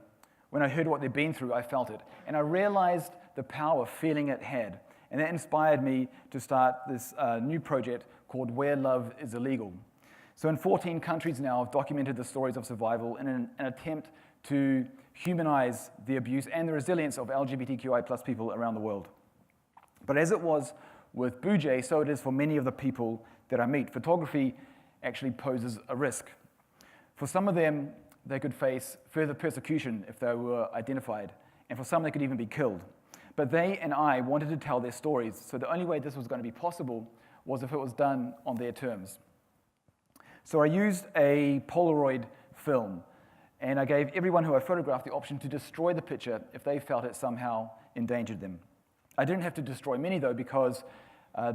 when I heard what they'd been through, I felt it. And I realized the power feeling it had. And that inspired me to start this new project called Where Love is Illegal. So in 14 countries now, I've documented the stories of survival in an attempt to humanize the abuse and the resilience of LGBTQI+ people around the world. But as it was with Buje, so it is for many of the people that I meet. Photography actually poses a risk. For some of them, they could face further persecution if they were identified, and for some, they could even be killed. But they and I wanted to tell their stories, so the only way this was going to be possible was if it was done on their terms. So I used a Polaroid film, and I gave everyone who I photographed the option to destroy the picture if they felt it somehow endangered them. I didn't have to destroy many, though, because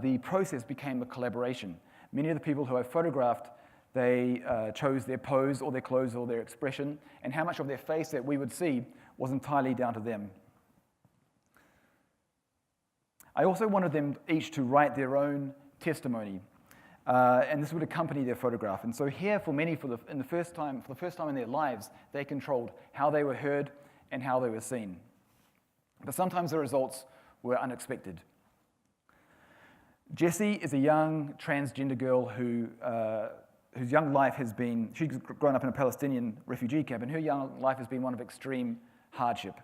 the process became a collaboration. Many of the people who I photographed, they chose their pose or their clothes or their expression, and how much of their face that we would see was entirely down to them. I also wanted them each to write their own testimony, and this would accompany their photograph. And so here, for many, for the first time in their lives, they controlled how they were heard and how they were seen. But sometimes the results were unexpected. Jessie is a young transgender girl whose young life has been, she's grown up in a Palestinian refugee camp, and her young life has been one of extreme hardship.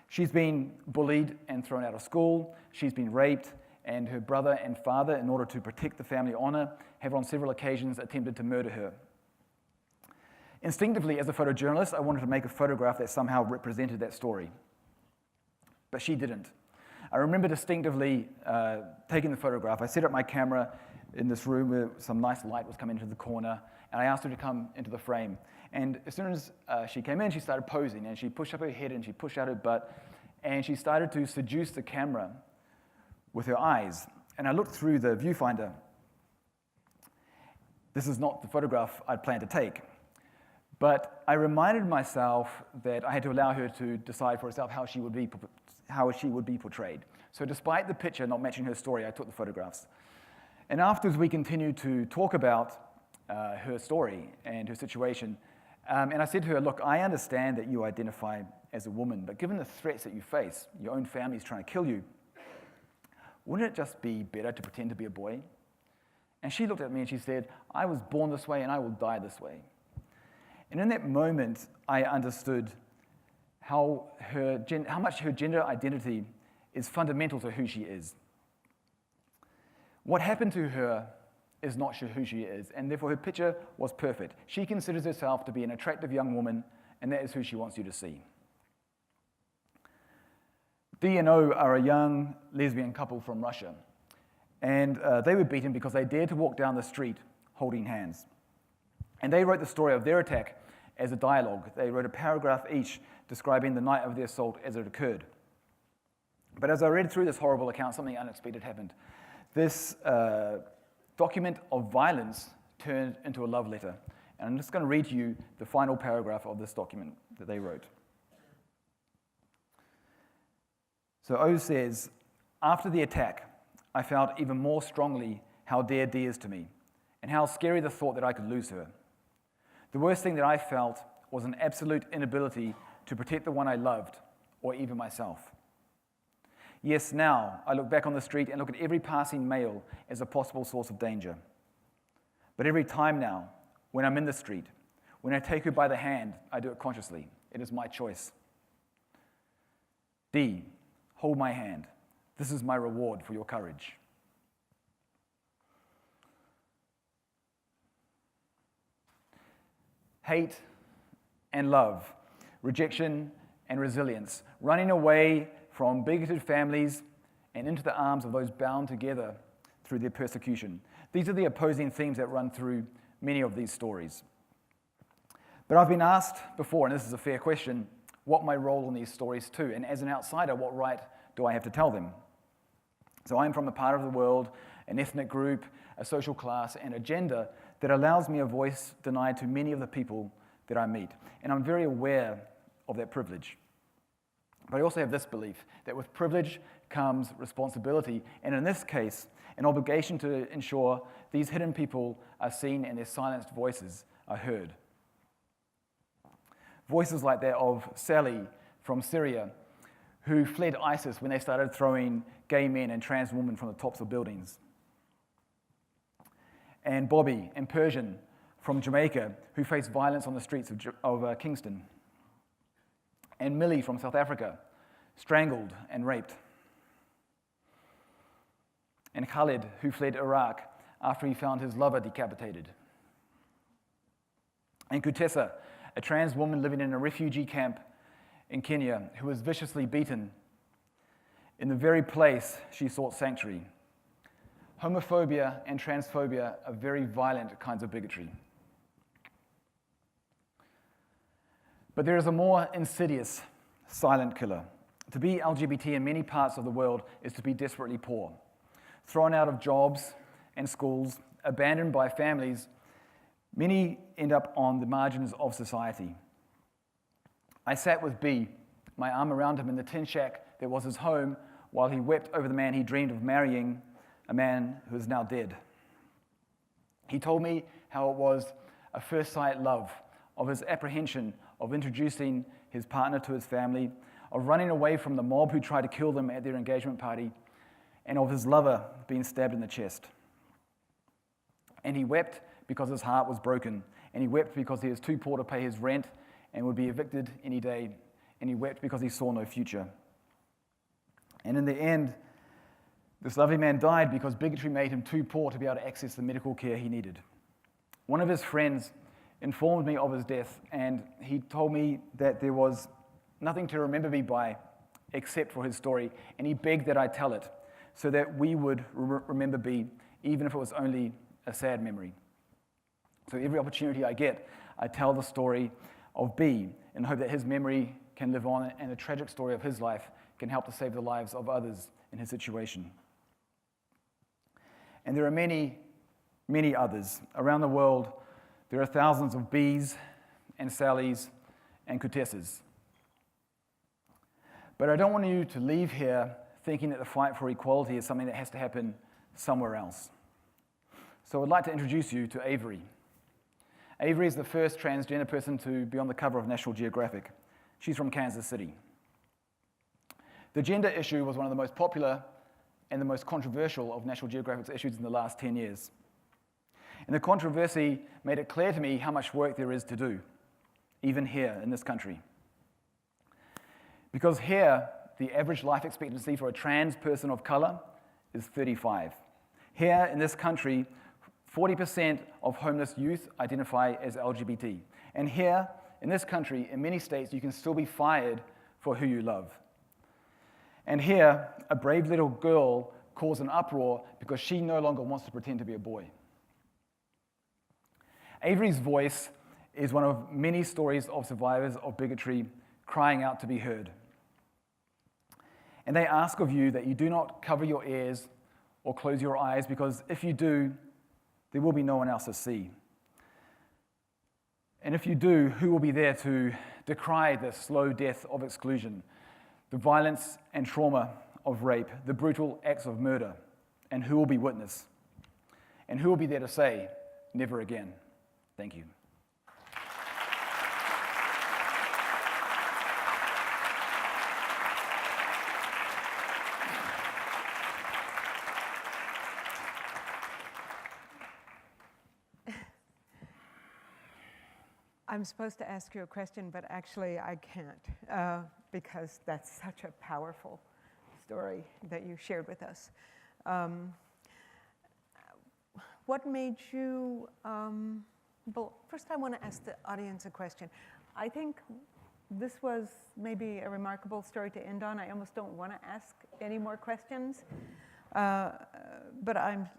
She's been bullied and thrown out of school, she's been raped, and her brother and father, in order to protect the family honor, have on several occasions attempted to murder her. Instinctively, as a photojournalist, I wanted to make a photograph that somehow represented that story. But she didn't. I remember distinctively taking the photograph. I set up my camera in this room where some nice light was coming into the corner, and I asked her to come into the frame. And as soon as she came in, she started posing, and she pushed up her head, and she pushed out her butt, and she started to seduce the camera with her eyes. And I looked through the viewfinder. This is not the photograph I'd planned to take. But I reminded myself that I had to allow her to decide for herself how she would be portrayed. So despite the picture not matching her story, I took the photographs. And afterwards, we continued to talk about her story and her situation. And I said to her, look, I understand that you identify as a woman, but given the threats that you face, your own family's trying to kill you, wouldn't it just be better to pretend to be a boy? And she looked at me and she said, I was born this way and I will die this way. And in that moment, I understood how much her gender identity is fundamental to who she is. What happened to her is not who she is, and therefore her picture was perfect. She considers herself to be an attractive young woman, and that is who she wants you to see. Dee and O are a young lesbian couple from Russia, and they were beaten because they dared to walk down the street holding hands. And they wrote the story of their attack as a dialogue. They wrote a paragraph each describing the night of the assault as it occurred. But as I read through this horrible account, something unexpected happened. This document of violence turned into a love letter. And I'm just going to read to you the final paragraph of this document that they wrote. So O says, after the attack, I felt even more strongly how dear Dee is to me, and how scary the thought that I could lose her. The worst thing that I felt was an absolute inability to protect the one I loved, or even myself. Yes, now I look back on the street and look at every passing male as a possible source of danger. But every time now, when I'm in the street, when I take her by the hand, I do it consciously. It is my choice. Dee, hold my hand. This is my reward for your courage. Hate and love, rejection and resilience, running away from bigoted families and into the arms of those bound together through their persecution. These are the opposing themes that run through many of these stories. But I've been asked before, and this is a fair question, what my role in these stories too, and as an outsider, what right do I have to tell them? So I'm from a part of the world, an ethnic group, a social class, and a gender that allows me a voice denied to many of the people that I meet. And I'm very aware of that privilege. But I also have this belief that with privilege comes responsibility, and in this case, an obligation to ensure these hidden people are seen and their silenced voices are heard. Voices like that of Sally from Syria, who fled ISIS when they started throwing gay men and trans women from the tops of buildings. And Bobby and Persian from Jamaica, who faced violence on the streets of Kingston. And Millie from South Africa, strangled and raped. And Khalid, who fled Iraq after he found his lover decapitated. And Kutesa, a trans woman living in a refugee camp in Kenya, who was viciously beaten in the very place she sought sanctuary. Homophobia and transphobia are very violent kinds of bigotry. But there is a more insidious, silent killer. To be LGBT in many parts of the world is to be desperately poor. Thrown out of jobs and schools, abandoned by families, many end up on the margins of society. I sat with B, my arm around him in the tin shack that was his home, while he wept over the man he dreamed of marrying, a man who is now dead. He told me how it was a first sight love, of his apprehension of introducing his partner to his family, of running away from the mob who tried to kill them at their engagement party, and of his lover being stabbed in the chest. And he wept because his heart was broken, and he wept because he was too poor to pay his rent and would be evicted any day, and he wept because he saw no future. And in the end, this lovely man died because bigotry made him too poor to be able to access the medical care he needed. One of his friends informed me of his death, and he told me that there was nothing to remember me by except for his story, and he begged that I tell it so that we would remember B, even if it was only a sad memory. So every opportunity I get, I tell the story of B and hope that his memory can live on and the tragic story of his life can help to save the lives of others in his situation. And there are many, many others. Around the world, there are thousands of Bs and Sallys and Kutesses. But I don't want you to leave here thinking that the fight for equality is something that has to happen somewhere else. So I'd like to introduce you to Avery. Avery is the first transgender person to be on the cover of National Geographic. She's from Kansas City. The gender issue was one of the most popular and the most controversial of National Geographic's issues in the last 10 years. And the controversy made it clear to me how much work there is to do, even here in this country. Because here, the average life expectancy for a trans person of color is 35. Here in this country, 40% of homeless youth identify as LGBT. And here, in this country, in many states, you can still be fired for who you love. And here, a brave little girl caused an uproar because she no longer wants to pretend to be a boy. Avery's voice is one of many stories of survivors of bigotry crying out to be heard. And they ask of you that you do not cover your ears or close your eyes, because if you do, there will be no one else to see. And if you do, who will be there to decry the slow death of exclusion, the violence and trauma of rape, the brutal acts of murder, and who will be witness? And who will be there to say, never again? Thank you. I'm supposed to ask you a question, but actually I can't because that's such a powerful story that you shared with us. What made you, well, first I want to ask the audience a question. I think this was maybe a remarkable story to end on. I almost don't want to ask any more questions, but I'm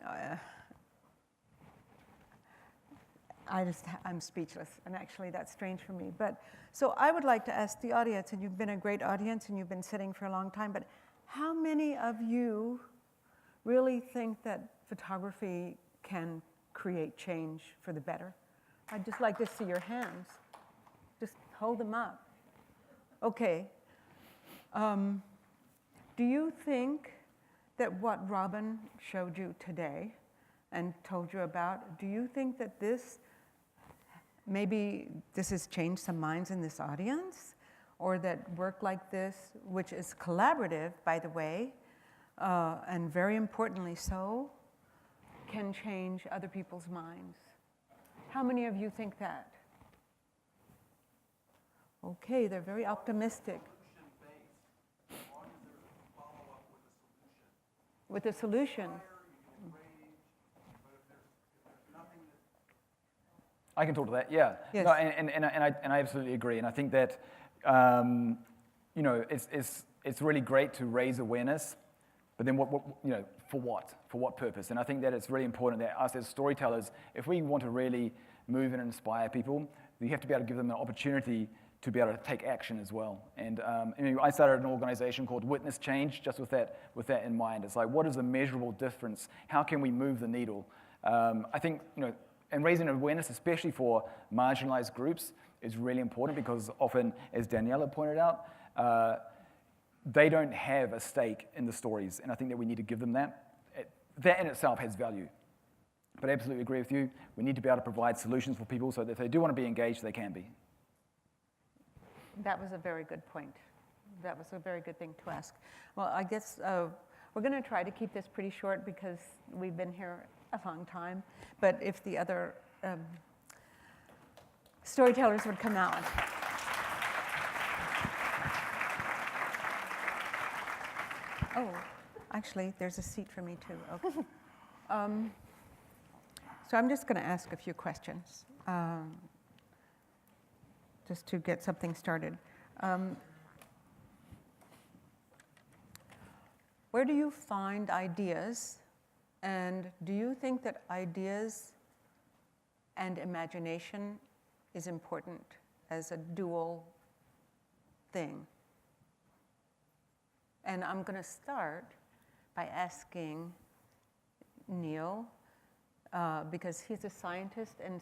speechless, and actually that's strange for me. But so I would like to ask the audience, and you've been a great audience and you've been sitting for a long time, but how many of you really think that photography can create change for the better? I'd just like to see your hands. Just hold them up. Okay. Do you think that what Robin showed you today and told you about, do you think that maybe this has changed some minds in this audience, or that work like this, which is collaborative, by the way, and very importantly so, can change other people's minds? How many of you think that? Okay, they're very optimistic. With a solution. I can talk to that, yeah. Yes. No, and I absolutely agree. And I think that, you know, it's really great to raise awareness, but then for what? For what purpose? And I think that it's really important that us as storytellers, if we want to really move and inspire people, you have to be able to give them an opportunity to be able to take action as well. And I started an organization called Witness Change, just with that in mind. It's like, what is the measurable difference? How can we move the needle? I think, and raising awareness, especially for marginalized groups, is really important, because often, as Daniella pointed out, they don't have a stake in the stories, and I think that we need to give them that. That in itself has value. But I absolutely agree with you. We need to be able to provide solutions for people so that if they do want to be engaged, they can be. That was a very good point. that was a very good thing to ask. Well, I guess we're going to try to keep this pretty short because we've been here a long time. But if the other storytellers would come out. Oh, actually, there's a seat for me too. Okay. So I'm just going to ask a few questions, just to get something started. Where do you find ideas, and do you think that ideas and imagination is important as a dual thing? And I'm going to start by asking Neil, because he's a scientist, and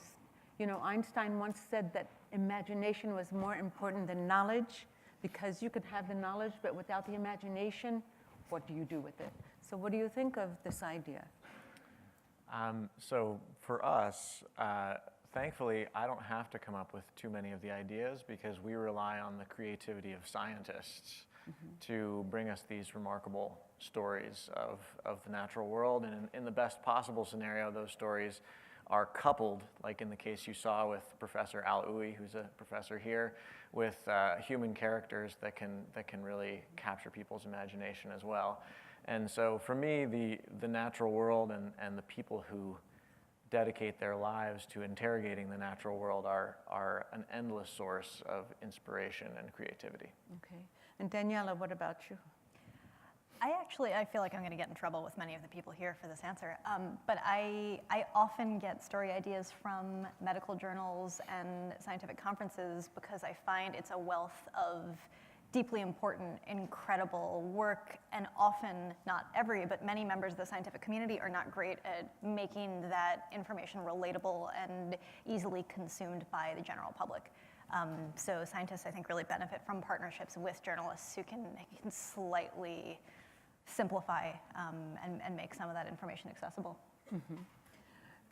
you know, Einstein once said that imagination was more important than knowledge, because you could have the knowledge, but without the imagination, what do you do with it? So what do you think of this idea? So for us, thankfully, I don't have to come up with too many of the ideas because we rely on the creativity of scientists to bring us these remarkable stories of the natural world. And in the best possible scenario, those stories are coupled, like in the case you saw with Professor Al-Oui, who's a professor here, with human characters that can really capture people's imagination as well. And so for me, the natural world and the people who dedicate their lives to interrogating the natural world are an endless source of inspiration and creativity. Okay. And Daniella, what about you? I feel like I'm going to get in trouble with many of the people here for this answer, but I often get story ideas from medical journals and scientific conferences because I find it's a wealth of deeply important, incredible work, and often, not every, but many members of the scientific community are not great at making that information relatable and easily consumed by the general public. So scientists, I think, really benefit from partnerships with journalists who can slightly simplify and make some of that information accessible. Mm-hmm.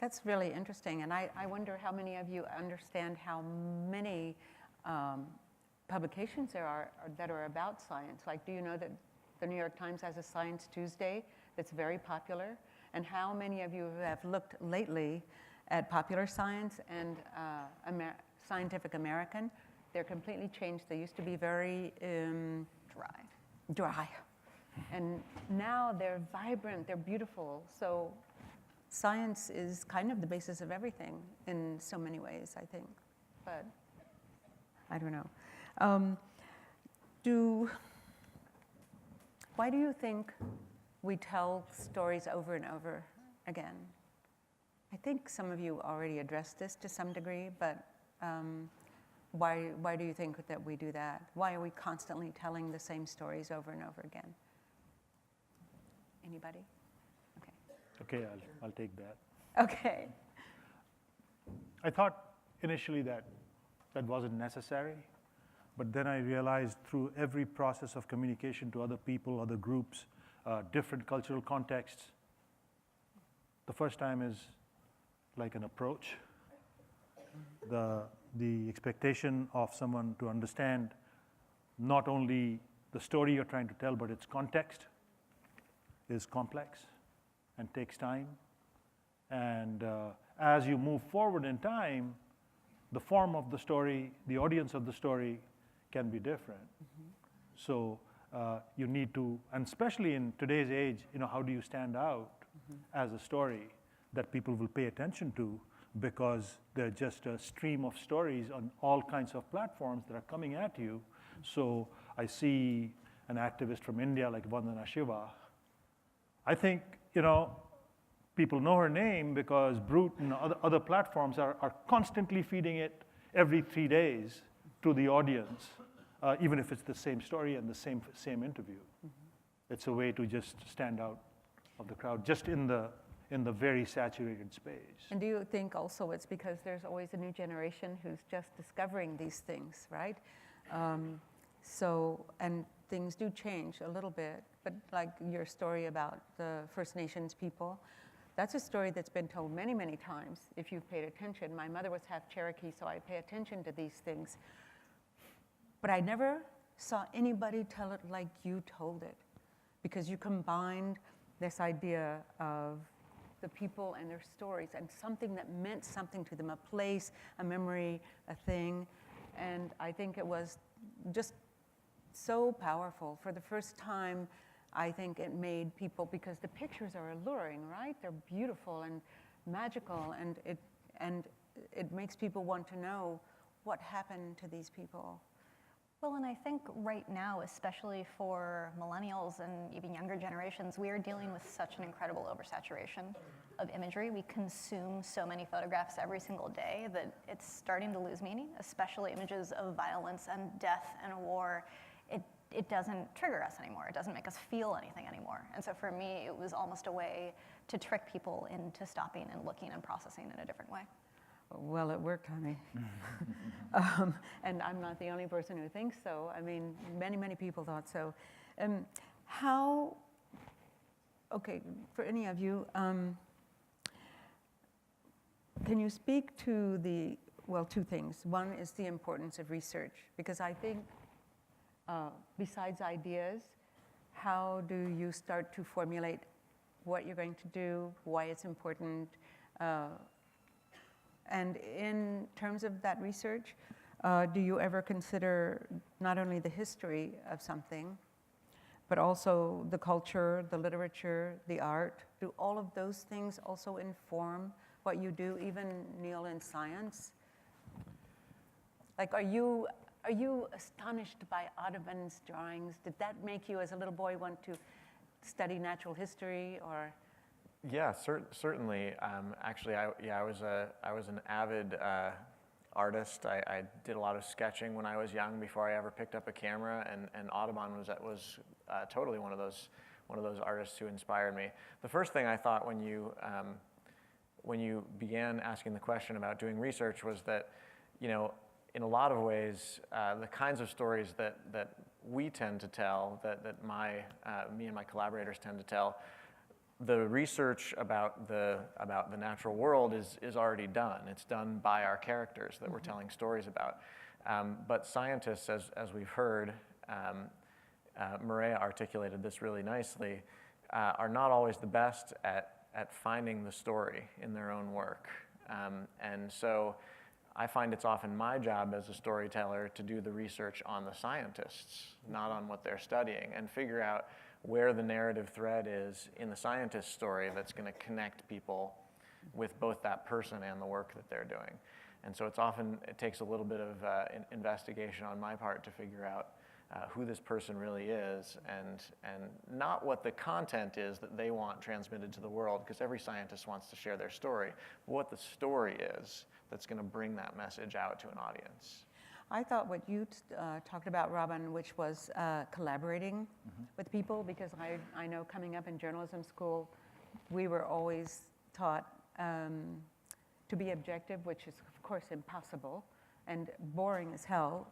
That's really interesting, and I wonder how many of you understand how many publications there are that are about science. Like, do you know that the New York Times has a Science Tuesday that's very popular? And how many of you have looked lately at Popular Science and Scientific American? They're completely changed. They used to be very dry. And now they're vibrant, they're beautiful. So science is kind of the basis of everything in so many ways, I think. But I don't know. Why do you think we tell stories over and over again? I think some of you already addressed this to some degree, but why do you think that we do that? Why are we constantly telling the same stories over and over again? Anybody? Okay. Okay, I'll take that. Okay. I thought initially that wasn't necessary, but then I realized through every process of communication to other people, other groups, different cultural contexts, the first time is like an approach. The expectation of someone to understand not only the story you're trying to tell, but its context is complex and takes time. And as you move forward in time, the form of the story, the audience of the story can be different. Mm-hmm. So you need to, and especially in today's age, how do you stand out as a story that people will pay attention to, because they're just a stream of stories on all kinds of platforms that are coming at you. So I see an activist from India like Vandana Shiva. I think, people know her name because Brute and other platforms are constantly feeding it every 3 days to the audience, even if it's the same story and the same interview. Mm-hmm. It's a way to just stand out of the crowd, just in the very saturated space. And do you think also it's because there's always a new generation who's just discovering these things, right? And things do change a little bit, but like your story about the First Nations people, that's a story that's been told many, many times if you've paid attention. My mother was half Cherokee, so I pay attention to these things. But I never saw anybody tell it like you told it, because you combined this idea of the people and their stories and something that meant something to them, a place, a memory, a thing. And I think it was just so powerful. For the first time, I think it made people, because the pictures are alluring, right? They're beautiful and magical, and it makes people want to know what happened to these people. Well, and I think right now, especially for millennials and even younger generations, we are dealing with such an incredible oversaturation of imagery. We consume so many photographs every single day that it's starting to lose meaning, especially images of violence and death and war. It doesn't trigger us anymore. It doesn't make us feel anything anymore. And so for me, it was almost a way to trick people into stopping and looking and processing in a different way. Well, it worked, honey. And I'm not the only person who thinks so. I mean, many, many people thought so. Okay, for any of you, can you speak to two things. One is the importance of research, because I think besides ideas, how do you start to formulate what you're going to do, why it's important? And in terms of that research, do you ever consider not only the history of something, but also the culture, the literature, the art? Do all of those things also inform what you do, even, Neil, in science? Like, are you astonished by Audubon's drawings? Did that make you, as a little boy, want to study natural history, or? Yeah, certainly. Actually, I was an avid artist. I did a lot of sketching when I was young before I ever picked up a camera, and Audubon was totally one of those artists who inspired me. The first thing I thought when you began asking the question about doing research was that, in a lot of ways, the kinds of stories that we tend to tell, that me and my collaborators tend to tell, the research about the natural world is already done. It's done by our characters that we're telling stories about. But scientists, as we've heard, Maria articulated this really nicely, are not always the best at finding the story in their own work. And so I find it's often my job as a storyteller to do the research on the scientists, not on what they're studying, and figure out where the narrative thread is in the scientist's story that's going to connect people with both that person and the work that they're doing. And so it takes a little bit of investigation on my part to figure out who this person really is, and not what the content is that they want transmitted to the world, because every scientist wants to share their story, but what the story is that's going to bring that message out to an audience. I thought what you talked about, Robin, which was collaborating with people, because I know coming up in journalism school, we were always taught to be objective, which is, of course, impossible and boring as hell.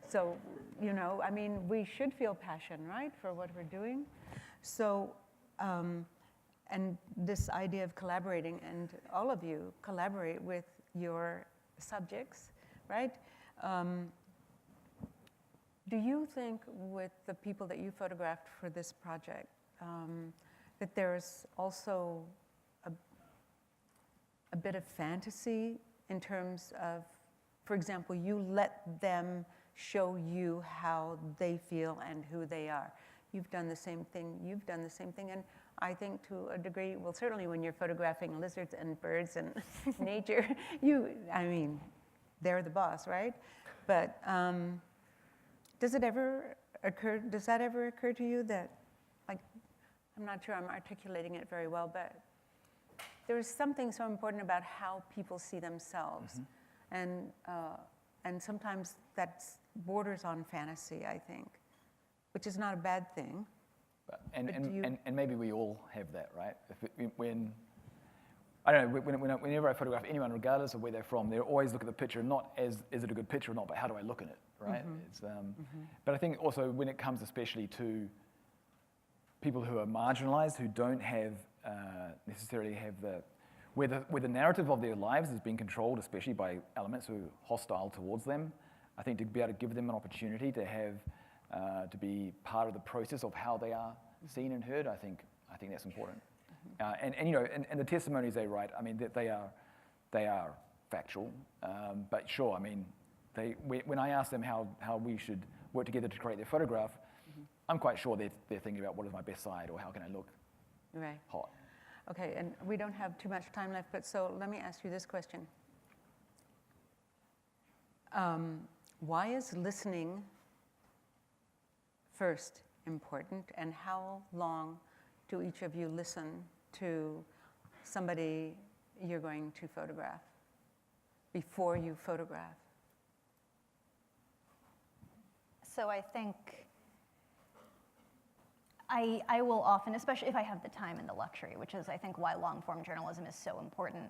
So, we should feel passion, right, for what we're doing. So, and this idea of collaborating, and all of you collaborate with your subjects, right? Do you think with the people that you photographed for this project, that there's also a bit of fantasy in terms of, for example, you let them show you how they feel and who they are? You've done the same thing, and I think to a degree, well, certainly when you're photographing lizards and birds and nature, they're the boss, right? But does that ever occur to you that, like, I'm not sure I'm articulating it very well, but there's something so important about how people see themselves, and sometimes that borders on fantasy, I think, which is not a bad thing. And maybe we all have that, right? Whenever I photograph anyone, regardless of where they're from, they always look at the picture, not as, is it a good picture or not, but how do I look at it, right? But I think also when it comes especially to people who are marginalized, who don't have, necessarily have where the narrative of their lives is being controlled, especially by elements who are hostile towards them, I think to be able to give them an opportunity to have, to be part of the process of how they are seen and heard, I think that's important. And you know, and the testimonies they write, I mean, they are factual, but sure, I mean, when I ask them how we should work together to create their photograph, I'm quite sure they're thinking about what is my best side or how can I look hot. Okay, and we don't have too much time left, but so let me ask you this question. Why is listening first important, and how long do each of you listen to somebody you're going to photograph before you photograph? So I think I will often, especially if I have the time and the luxury, which is I think why long-form journalism is so important.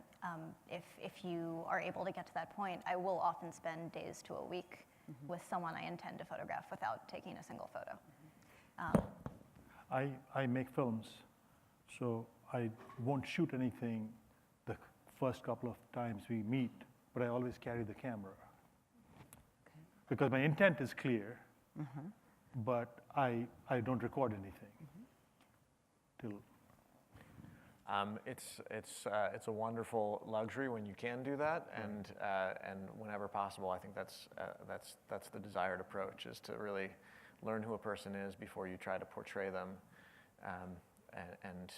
If you are able to get to that point, I will often spend days to a week with someone I intend to photograph without taking a single photo. I make films, so I won't shoot anything the first couple of times we meet, but I always carry the camera. Okay. Because my intent is clear, but I don't record anything till. It's a wonderful luxury when you can do that, and whenever possible, I think that's the desired approach, is to really learn who a person is before you try to portray them, and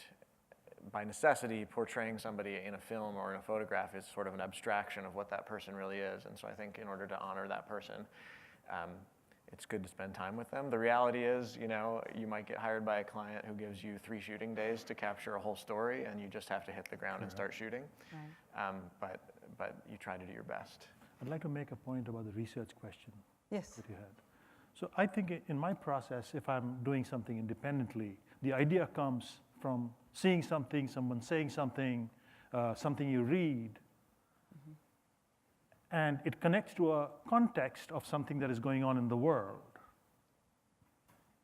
by necessity, portraying somebody in a film or in a photograph is sort of an abstraction of what that person really is, and so I think in order to honor that person, it's good to spend time with them. The reality is, you know, you might get hired by a client who gives you 3 shooting days to capture a whole story, and you just have to hit the ground and start shooting. Right. But you try to do your best. I'd like to make a point about the research question that you had. So I think in my process, if I'm doing something independently, the idea comes from seeing something, someone saying something, something you read, and it connects to a context of something that is going on in the world.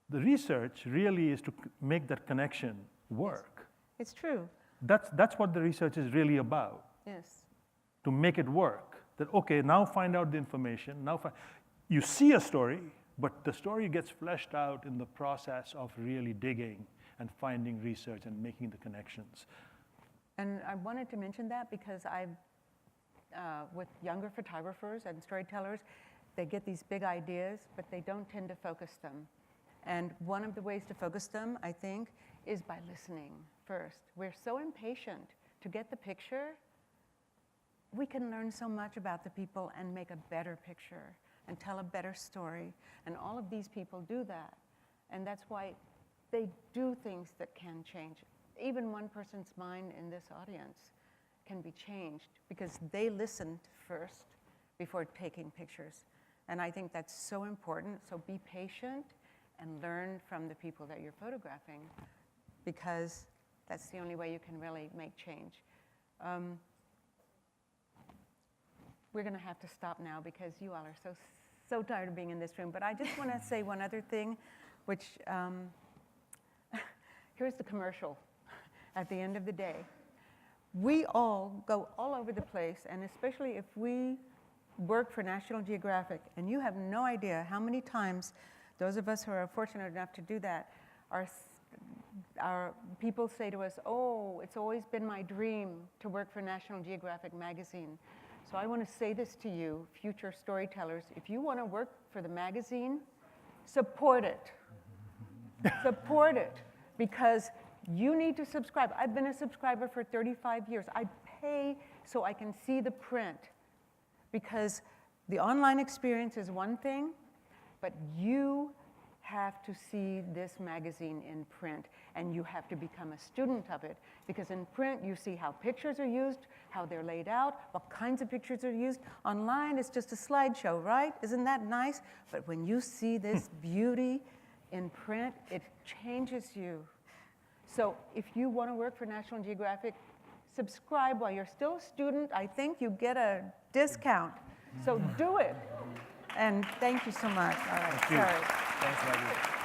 The research really is to make that connection work. It's true. That's what the research is really about. Yes. To make it work. That, okay, now find out the information. You see a story, but the story gets fleshed out in the process of really digging and finding research and making the connections. And I wanted to mention that because with younger photographers and storytellers, they get these big ideas, but they don't tend to focus them. And one of the ways to focus them, I think, is by listening first. We're so impatient to get the picture. We can learn so much about the people and make a better picture and tell a better story. And all of these people do that. And that's why they do things that can change. Even one person's mind in this audience can be changed because they listened first before taking pictures. And I think that's so important. So be patient and learn from the people that you're photographing, because that's the only way you can really make change. We're going to have to stop now because you all are so tired of being in this room. But I just want to say one other thing, which here's the commercial at the end of the day. We all go all over the place, and especially if we work for National Geographic, and you have no idea how many times those of us who are fortunate enough to do that, our people say to us, oh, it's always been my dream to work for National Geographic magazine. So I want to say this to you, future storytellers. If you want to work for the magazine, support it. Support it, because you need to subscribe. I've been a subscriber for 35 years. I pay so I can see the print, because the online experience is one thing, but you have to see this magazine in print, and you have to become a student of it, because in print you see how pictures are used, how they're laid out, what kinds of pictures are used. Online it's just a slideshow, right? Isn't that nice? But when you see this beauty in print, it changes you. So if you want to work for National Geographic, subscribe while you're still a student. I think you get a discount. So do it. And thank you so much. All right, sorry. Thanks, Maggie.